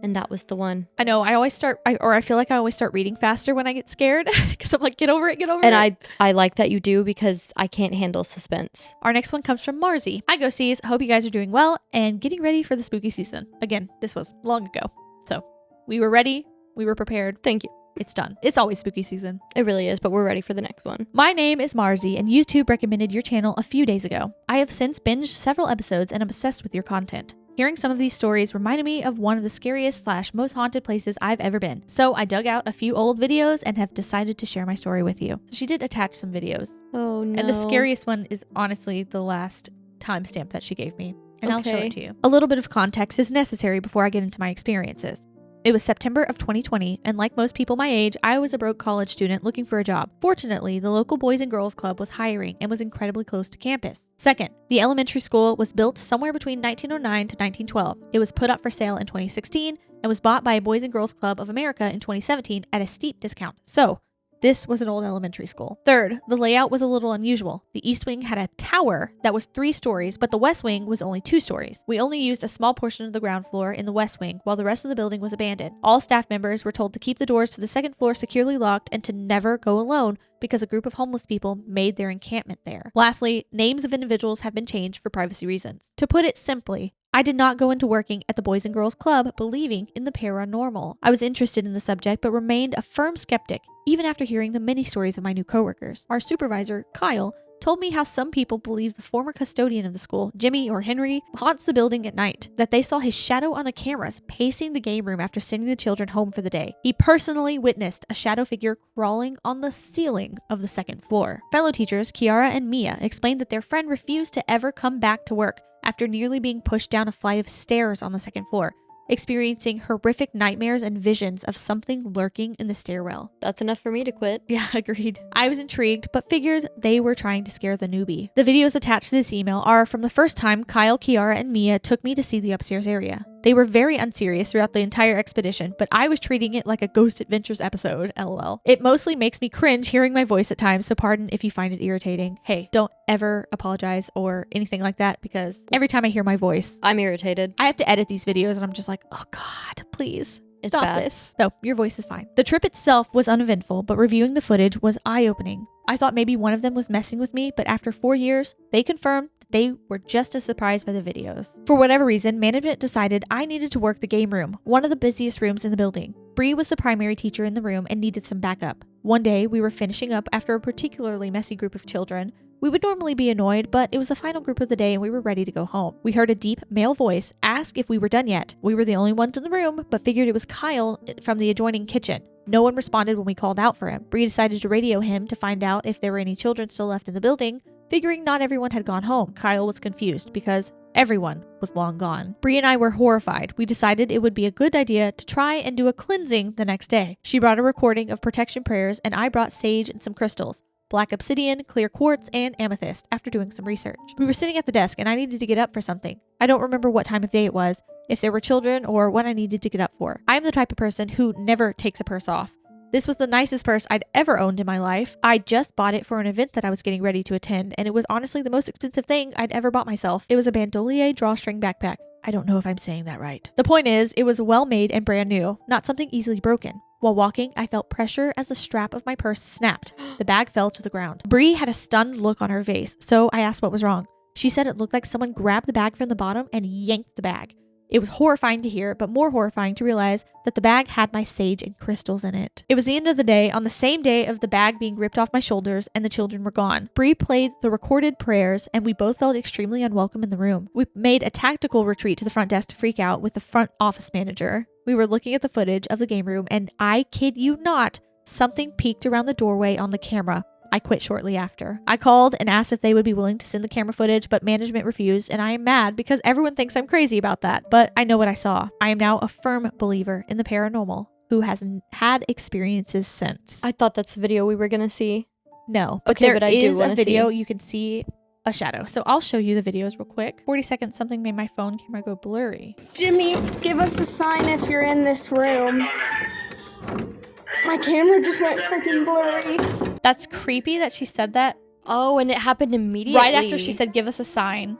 And that was the one. I know. I feel like I always start reading faster when I get scared because I'm like, get over it. And I like that you do, because I can't handle suspense. Our next one comes from Marzie. Hi, Ghosties. Hope you guys are doing well and getting ready for the spooky season. Again, this was long ago. So we were ready. We were prepared. Thank you. It's done. It's always spooky season. It really is, but we're ready for the next one. My name is Marzie, and YouTube recommended your channel a few days ago. I have since binged several episodes and am obsessed with your content. Hearing some of these stories reminded me of one of the scariest / most haunted places I've ever been. So I dug out a few old videos and have decided to share my story with you. So she did attach some videos. Oh no. And the scariest one is honestly the last timestamp that she gave me. And I'll show Okay. it to you. A little bit of context is necessary before I get into my experiences. It was September of 2020, and like most people my age, I was a broke college student looking for a job. Fortunately, the local Boys and Girls Club was hiring and was incredibly close to campus. Second, the elementary school was built somewhere between 1909 to 1912. It was put up for sale in 2016 and was bought by a Boys and Girls Club of America in 2017 at a steep discount. So, this was an old elementary school. Third, the layout was a little unusual. The East Wing had a tower that was 3 stories, but the West Wing was only 2 stories. We only used a small portion of the ground floor in the West Wing, while the rest of the building was abandoned. All staff members were told to keep the doors to the second floor securely locked and to never go alone because a group of homeless people made their encampment there. Lastly, names of individuals have been changed for privacy reasons. To put it simply, I did not go into working at the Boys and Girls Club believing in the paranormal. I was interested in the subject but remained a firm skeptic, even after hearing the many stories of my new coworkers. Our supervisor, Kyle, told me how some people believe the former custodian of the school, Jimmy or Henry, haunts the building at night, that they saw his shadow on the cameras pacing the game room after sending the children home for the day. He personally witnessed a shadow figure crawling on the ceiling of the second floor. Fellow teachers, Kiara and Mia, explained that their friend refused to ever come back to work after nearly being pushed down a flight of stairs on the second floor, experiencing horrific nightmares and visions of something lurking in the stairwell. That's enough for me to quit. Yeah, agreed. I was intrigued, but figured they were trying to scare the newbie. The videos attached to this email are from the first time Kyle, Kiara, and Mia took me to see the upstairs area. They were very unserious throughout the entire expedition, but I was treating it like a Ghost Adventures episode, lol. It mostly makes me cringe hearing my voice at times, so pardon if you find it irritating. Hey, don't ever apologize or anything like that, because every time I hear my voice, I'm irritated. I have to edit these videos and I'm just like, oh God, please. It's Stop bad. this. So, your voice is fine. The trip itself was uneventful, but reviewing the footage was eye-opening. I thought maybe one of them was messing with me, but after 4 years, they confirmed that they were just as surprised by the videos. For whatever reason, management decided I needed to work the game room, one of the busiest rooms in the building. Bree was the primary teacher in the room and needed some backup. One day, we were finishing up after a particularly messy group of children. We would normally be annoyed, but it was the final group of the day and we were ready to go home. We heard a deep male voice ask if we were done yet. We were the only ones in the room, but figured it was Kyle from the adjoining kitchen. No one responded when we called out for him. Bree decided to radio him to find out if there were any children still left in the building, figuring not everyone had gone home. Kyle was confused because everyone was long gone. Bree and I were horrified. We decided it would be a good idea to try and do a cleansing the next day. She brought a recording of protection prayers and I brought sage and some crystals. Black obsidian, clear quartz, and amethyst after doing some research. We were sitting at the desk and I needed to get up for something. I don't remember what time of day it was, if there were children, or what I needed to get up for. I'm the type of person who never takes a purse off. This was the nicest purse I'd ever owned in my life. I just bought it for an event that I was getting ready to attend, and it was honestly the most expensive thing I'd ever bought myself. It was a bandolier drawstring backpack. I don't know if I'm saying that right. The point is, it was well made and brand new, not something easily broken. While walking, I felt pressure as the strap of my purse snapped. The bag fell to the ground. Bree had a stunned look on her face, so I asked what was wrong. She said it looked like someone grabbed the bag from the bottom and yanked the bag. It was horrifying to hear, but more horrifying to realize that the bag had my sage and crystals in it. It was the end of the day, on the same day of the bag being ripped off my shoulders, and the children were gone. Bree played the recorded prayers, and we both felt extremely unwelcome in the room. We made a tactical retreat to the front desk to freak out with the front office manager. We were looking at the footage of the game room, and I kid you not, something peeked around the doorway on the camera. I quit shortly after. I called and asked if they would be willing to send the camera footage, but management refused, and I am mad because everyone thinks I'm crazy about that. But I know what I saw. I am now a firm believer in the paranormal who has had experiences since. I thought that's the video we were gonna see. No, but Okay, there but I do is a wanna video see. you can see a shadow. So I'll show you the videos real quick. 40 seconds, something made my phone camera go blurry. Jimmy, give us a sign if you're in this room. My camera just went freaking blurry. That's creepy that she said that Oh, and it happened immediately. right after she said, give us a sign.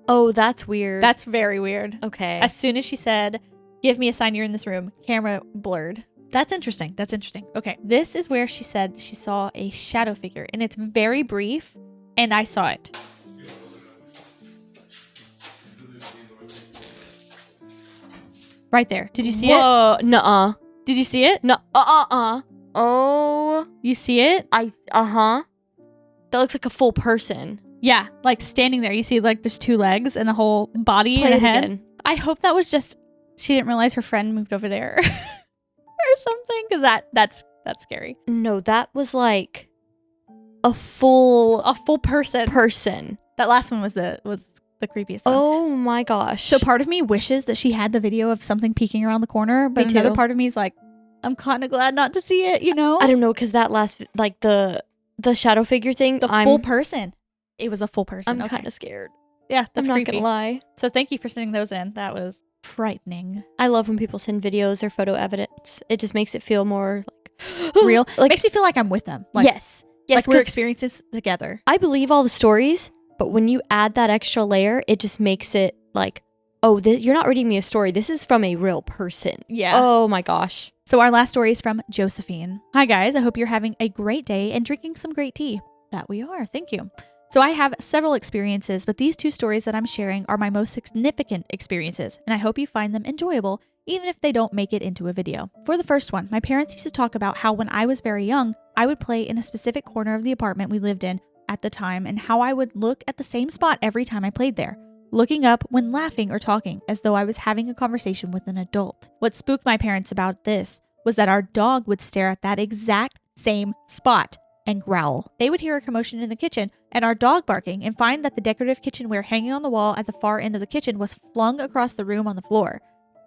Oh, that's weird. That's very weird. okay. As soon as she said, give me a sign you're in this room, camera blurred. That's interesting. That's interesting. Okay. This is where she said she saw a shadow figure, and it's very brief, and I saw it. Right there. Did you see it? Whoa, nuh-uh. Did you see it? No, Oh, You see it? That looks like a full person. Yeah, like standing there. You see like there's 2 legs and a whole body Play and a it head. again. I hope that was just she didn't realize her friend moved over there or something, because that's scary. No, that was like a full A full person. person. That last one was the creepiest one. Oh my gosh. So part of me wishes that she had the video of something peeking around the corner, but Me another too. part of me is like, I'm kind of glad not to see it, you know? I don't know, because that last, like the shadow figure thing, The full person. It was a full person. I'm okay. kind of scared. Yeah, that's I'm not creepy. gonna lie. So thank you for sending those in. That was frightening. I love when people send videos or photo evidence. It just makes it feel more like Real. Like, Makes me feel like I'm with them. Like, yes, like we're 'cause experiencing this together. I believe all the stories, but when you add that extra layer, it just makes it like, oh, you're not reading me a story. This is from a real person. Yeah. Oh my gosh. So our last story is from Josephine. Hi guys, I hope you're having a great day and drinking some great tea. That we are. Thank you. So I have several experiences, but these 2 stories that I'm sharing are my most significant experiences, and I hope you find them enjoyable, even if they don't make it into a video. For the first one, my parents used to talk about how when I was very young, I would play in a specific corner of the apartment we lived in at the time, and how I would look at the same spot every time I played there, looking up when laughing or talking as though I was having a conversation with an adult. What spooked my parents about this was that our dog would stare at that exact same spot and growl. They would hear a commotion in the kitchen and our dog barking and find that the decorative kitchenware hanging on the wall at the far end of the kitchen was flung across the room on the floor.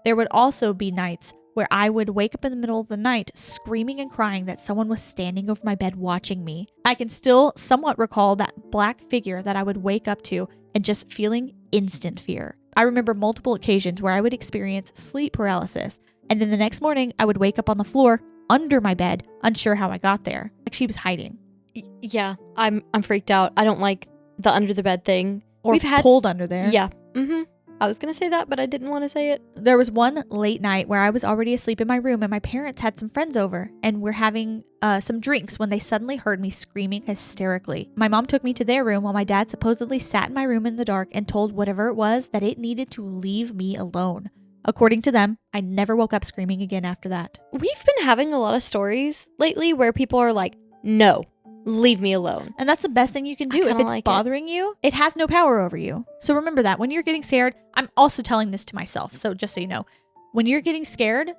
There would also be nights where I would wake up in the middle of the night screaming and crying that someone was standing over my bed watching me. I can still somewhat recall that black figure that I would wake up to and just feeling instant fear. I remember multiple occasions where I would experience sleep paralysis, and then the next morning I would wake up on the floor under my bed, unsure how I got there. Like she was hiding. Yeah, I'm freaked out. I don't like the under the bed thing. Or We've had pulled under there. Yeah. I was gonna say that, but I didn't want to say it. There was one late night where I was already asleep in my room and my parents had some friends over and were having some drinks when they suddenly heard me screaming hysterically. My mom took me to their room while my dad supposedly sat in my room in the dark and told whatever it was that it needed to leave me alone. According to them, I never woke up screaming again after that. We've been having a lot of stories lately where people are like, no, leave me alone. And that's the best thing you can do. I If kinda it's like it. bothering you, it has no power over you. So remember that when you're getting scared, I'm also telling this to myself. So just so you know, when you're getting scared,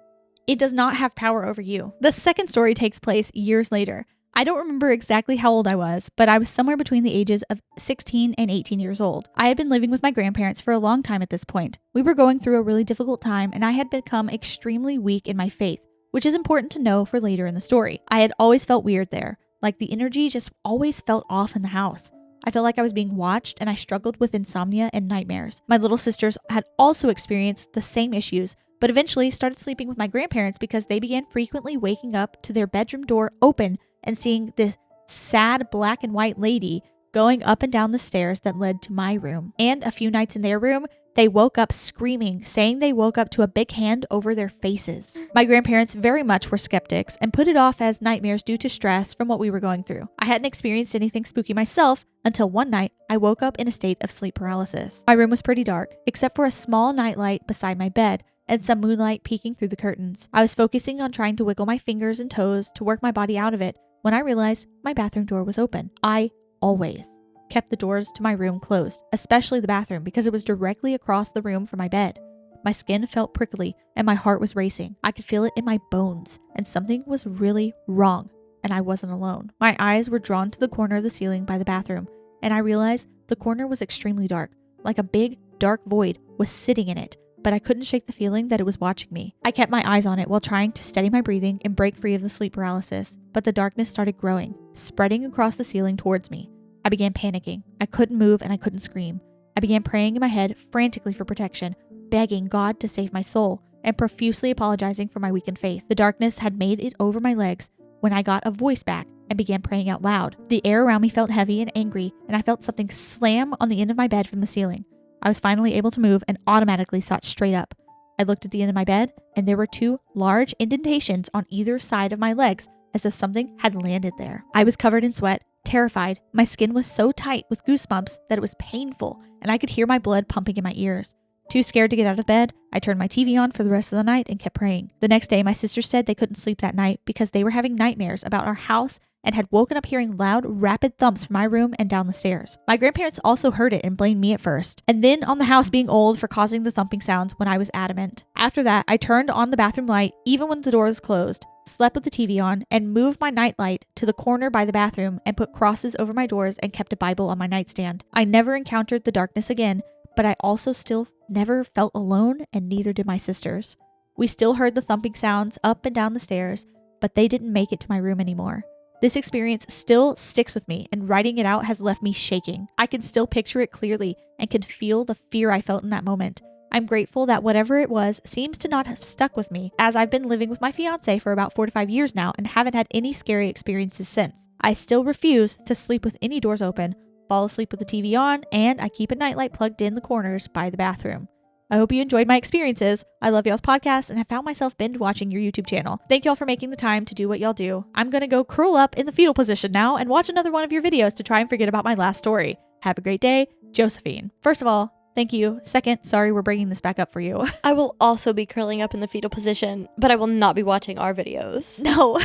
it does not have power over you. The second story takes place years later. I don't remember exactly how old I was, but I was somewhere between the ages of 16 and 18 years old. I had been living with my grandparents for a long time at this point. We were going through a really difficult time and I had become extremely weak in my faith, which is important to know for later in the story. I had always felt weird there, like the energy just always felt off in the house. I felt like I was being watched and I struggled with insomnia and nightmares. My little sisters had also experienced the same issues, but eventually started sleeping with my grandparents because they began frequently waking up to their bedroom door open and seeing this sad black and white lady going up and down the stairs that led to my room. And a few nights in their room, they woke up screaming, saying they woke up to a big hand over their faces. My grandparents very much were skeptics and put it off as nightmares due to stress from what we were going through. I hadn't experienced anything spooky myself until one night I woke up in a state of sleep paralysis. My room was pretty dark, except for a small nightlight beside my bed and some moonlight peeking through the curtains. I was focusing on trying to wiggle my fingers and toes to work my body out of it when I realized my bathroom door was open. I always kept the doors to my room closed, especially the bathroom, because it was directly across the room from my bed. My skin felt prickly and my heart was racing. I could feel it in my bones and something was really wrong and I wasn't alone. My eyes were drawn to the corner of the ceiling by the bathroom and I realized the corner was extremely dark, like a big dark void was sitting in it, but I couldn't shake the feeling that it was watching me. I kept my eyes on it while trying to steady my breathing and break free of the sleep paralysis, but the darkness started growing, spreading across the ceiling towards me. I began panicking. I couldn't move and I couldn't scream. I began praying in my head frantically for protection, begging God to save my soul, and profusely apologizing for my weakened faith. The darkness had made it over my legs when I got a voice back and began praying out loud. The air around me felt heavy and angry, and I felt something slam on the end of my bed from the ceiling. I was finally able to move and automatically sat straight up. I looked at the end of my bed, and there were 2 large indentations on either side of my legs as if something had landed there. I was covered in sweat, terrified. My skin was so tight with goosebumps that it was painful, and I could hear my blood pumping in my ears. Too scared to get out of bed, I turned my TV on for the rest of the night and kept praying. The next day, my sisters said they couldn't sleep that night because they were having nightmares about our house and had woken up hearing loud, rapid thumps from my room and down the stairs. My grandparents also heard it and blamed me at first, and then on the house being old for causing the thumping sounds when I was adamant. After that, I turned on the bathroom light even when the door was closed, slept with the TV on, and moved my nightlight to the corner by the bathroom and put crosses over my doors and kept a Bible on my nightstand. I never encountered the darkness again, but I also still never felt alone, and neither did my sisters. We still heard the thumping sounds up and down the stairs, but they didn't make it to my room anymore. This experience still sticks with me, and writing it out has left me shaking. I can still picture it clearly and can feel the fear I felt in that moment. I'm grateful that whatever it was seems to not have stuck with me, as I've been living with my fiance for about 4 to 5 years now and haven't had any scary experiences since. I still refuse to sleep with any doors open, fall asleep with the TV on, and I keep a nightlight plugged in the corners by the bathroom. I hope you enjoyed my experiences. I love y'all's podcast and have found myself binge watching your YouTube channel. Thank y'all for making the time to do what y'all do. I'm gonna go curl up in the fetal position now and watch another one of your videos to try and forget about my last story. Have a great day, Josephine. First of all, thank you. Second, sorry we're bringing this back up for you. I will also be curling up in the fetal position, but I will not be watching our videos. No.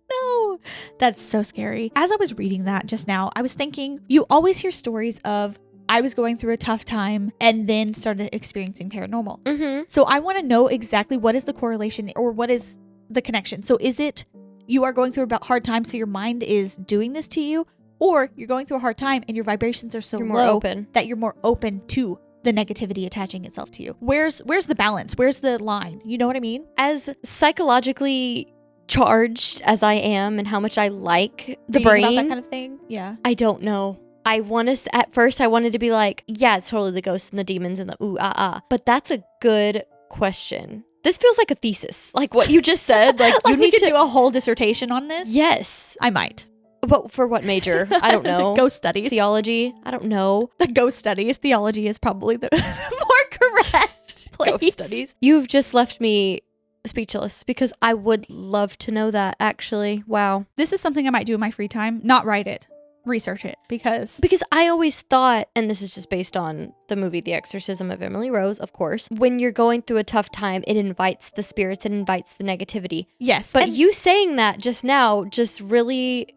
No. That's so scary. As I was reading that just now, I was thinking, you always hear stories of, I was going through a tough time and then started experiencing paranormal. Mm-hmm. So I want to know exactly what is the correlation or what is the connection. So is it you are going through a hard time, so your mind is doing this to you, or you're going through a hard time and your vibrations are so You're more low open. that you're more open to the negativity attaching itself to you? Where's the balance? Where's the line? You know what I mean? As psychologically charged as I am and how much I like the Reading brain, about that kind of thing. Yeah. I don't know. At first I wanted to be like, yeah, it's totally the ghosts and the demons and the ooh, ah, ah. But that's a good question. This feels like a thesis. Like what you just said. Like you You need need to to do a whole dissertation on this. Yes. I might. But for what major? I don't know. Ghost studies. Theology? I don't know. The ghost studies. Theology is probably the more correct place. Ghost studies. You've just left me speechless because I would love to know that actually. Wow. This is something I might do in my free time. Not write it. Research it because I always thought, and this is just based on the movie The Exorcism of Emily Rose, of course, when you're going through a tough time, it invites the spirits, it invites the negativity. yes. But and you saying that just now just really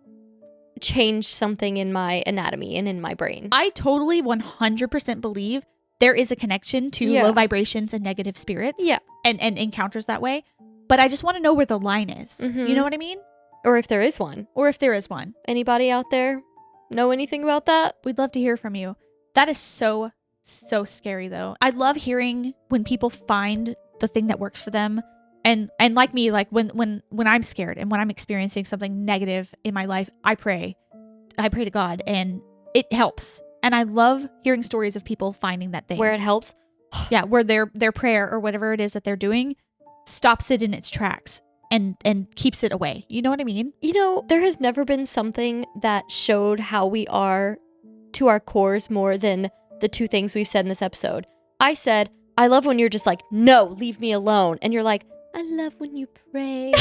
changed something in my anatomy and in my brain. I totally 100% believe there is a connection to Yeah. low vibrations and negative spirits. Yeah. And encounters that way. But I just want to know where the line is. Mhm. You know what I mean? Or if there is one. Or if there is one. Anybody out there know anything about that? We'd love to hear from you. That is so scary though. I love hearing when people find the thing that works for them. And like me, like when I'm scared and when I'm experiencing something negative in my life, I pray to God and it helps. And I love hearing stories of people finding that thing. Where it helps? Yeah, where their prayer or whatever it is that they're doing stops it in its tracks and keeps it away. You know what I mean? You know, there has never been something that showed how we are to our cores more than the two things we've said in this episode. I said, I love when you're just like, no, leave me alone. And you're like, I love when you pray.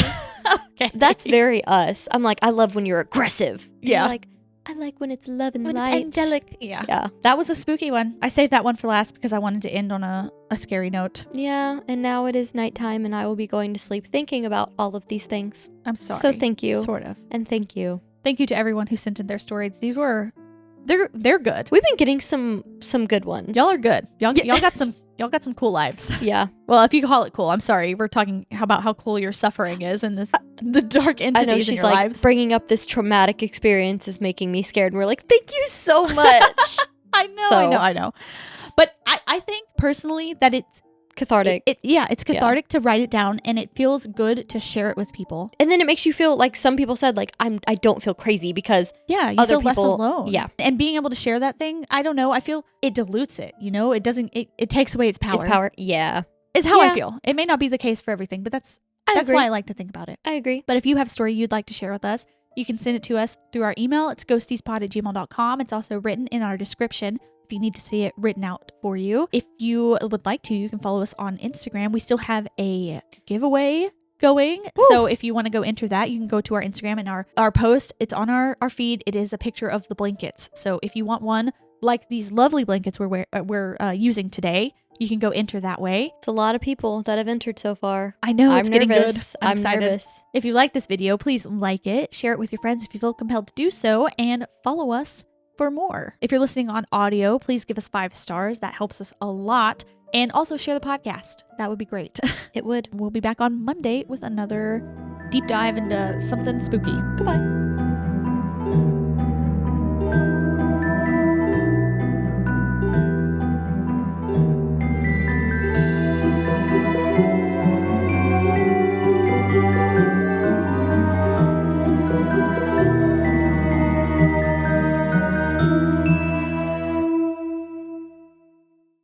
Okay. That's very us. I'm like, I love when you're aggressive. And Yeah. you're like, I like when it's love and When it's light. angelic. Yeah. Yeah. That was a spooky one. I saved that one for last because I wanted to end on a scary note. Yeah. And now it is nighttime and I will be going to sleep thinking about all of these things. I'm sorry. So thank you. Sort of. And thank you. Thank you to everyone who sent in their stories. These were they're good. We've been getting some good ones. Y'all are good. Y'all Yeah. y'all got some cool lives. Yeah. Well, if you call it cool, I'm sorry. We're talking about how cool your suffering is and the dark I entities know in she's your like lives. bringing up this traumatic experience is making me scared. And we're like, thank you so much. I know, So- I know. But I think personally that it's Cathartic. it's cathartic to write it down and it feels good to share it with people. And then it makes you feel like some people said, like, I don't feel crazy because Yeah, you Other feel less people- alone. yeah. And being able to share that thing, I don't know, I feel it dilutes it, you know? It doesn't it takes away its power. it's power. Yeah. Is how I Yeah. feel. It may not be the case for everything, but that's agree. why I like to think about it. I agree. But if you have a story you'd like to share with us, you can send it to us through our email. It's ghostiespod@gmail.com. It's also written in our description if you need to see it written out for you. If you would like to, you can follow us on Instagram. We still have a giveaway going. Woo. So if you want to go enter that, you can go to our Instagram and our post. It's on our feed. It is a picture of the blankets. So if you want one like these lovely blankets we're using today, you can go enter that way. It's a lot of people that have entered so far. I know I'm it's getting nervous. good. I'm excited. nervous. If you like this video, please like it, share it with your friends if you feel compelled to do so, and follow us for more. If you're listening on audio, please give us 5 stars. That helps us a lot. And also share the podcast. That would be great. It would. We'll be back on Monday with another deep dive into something spooky. Goodbye. Bye.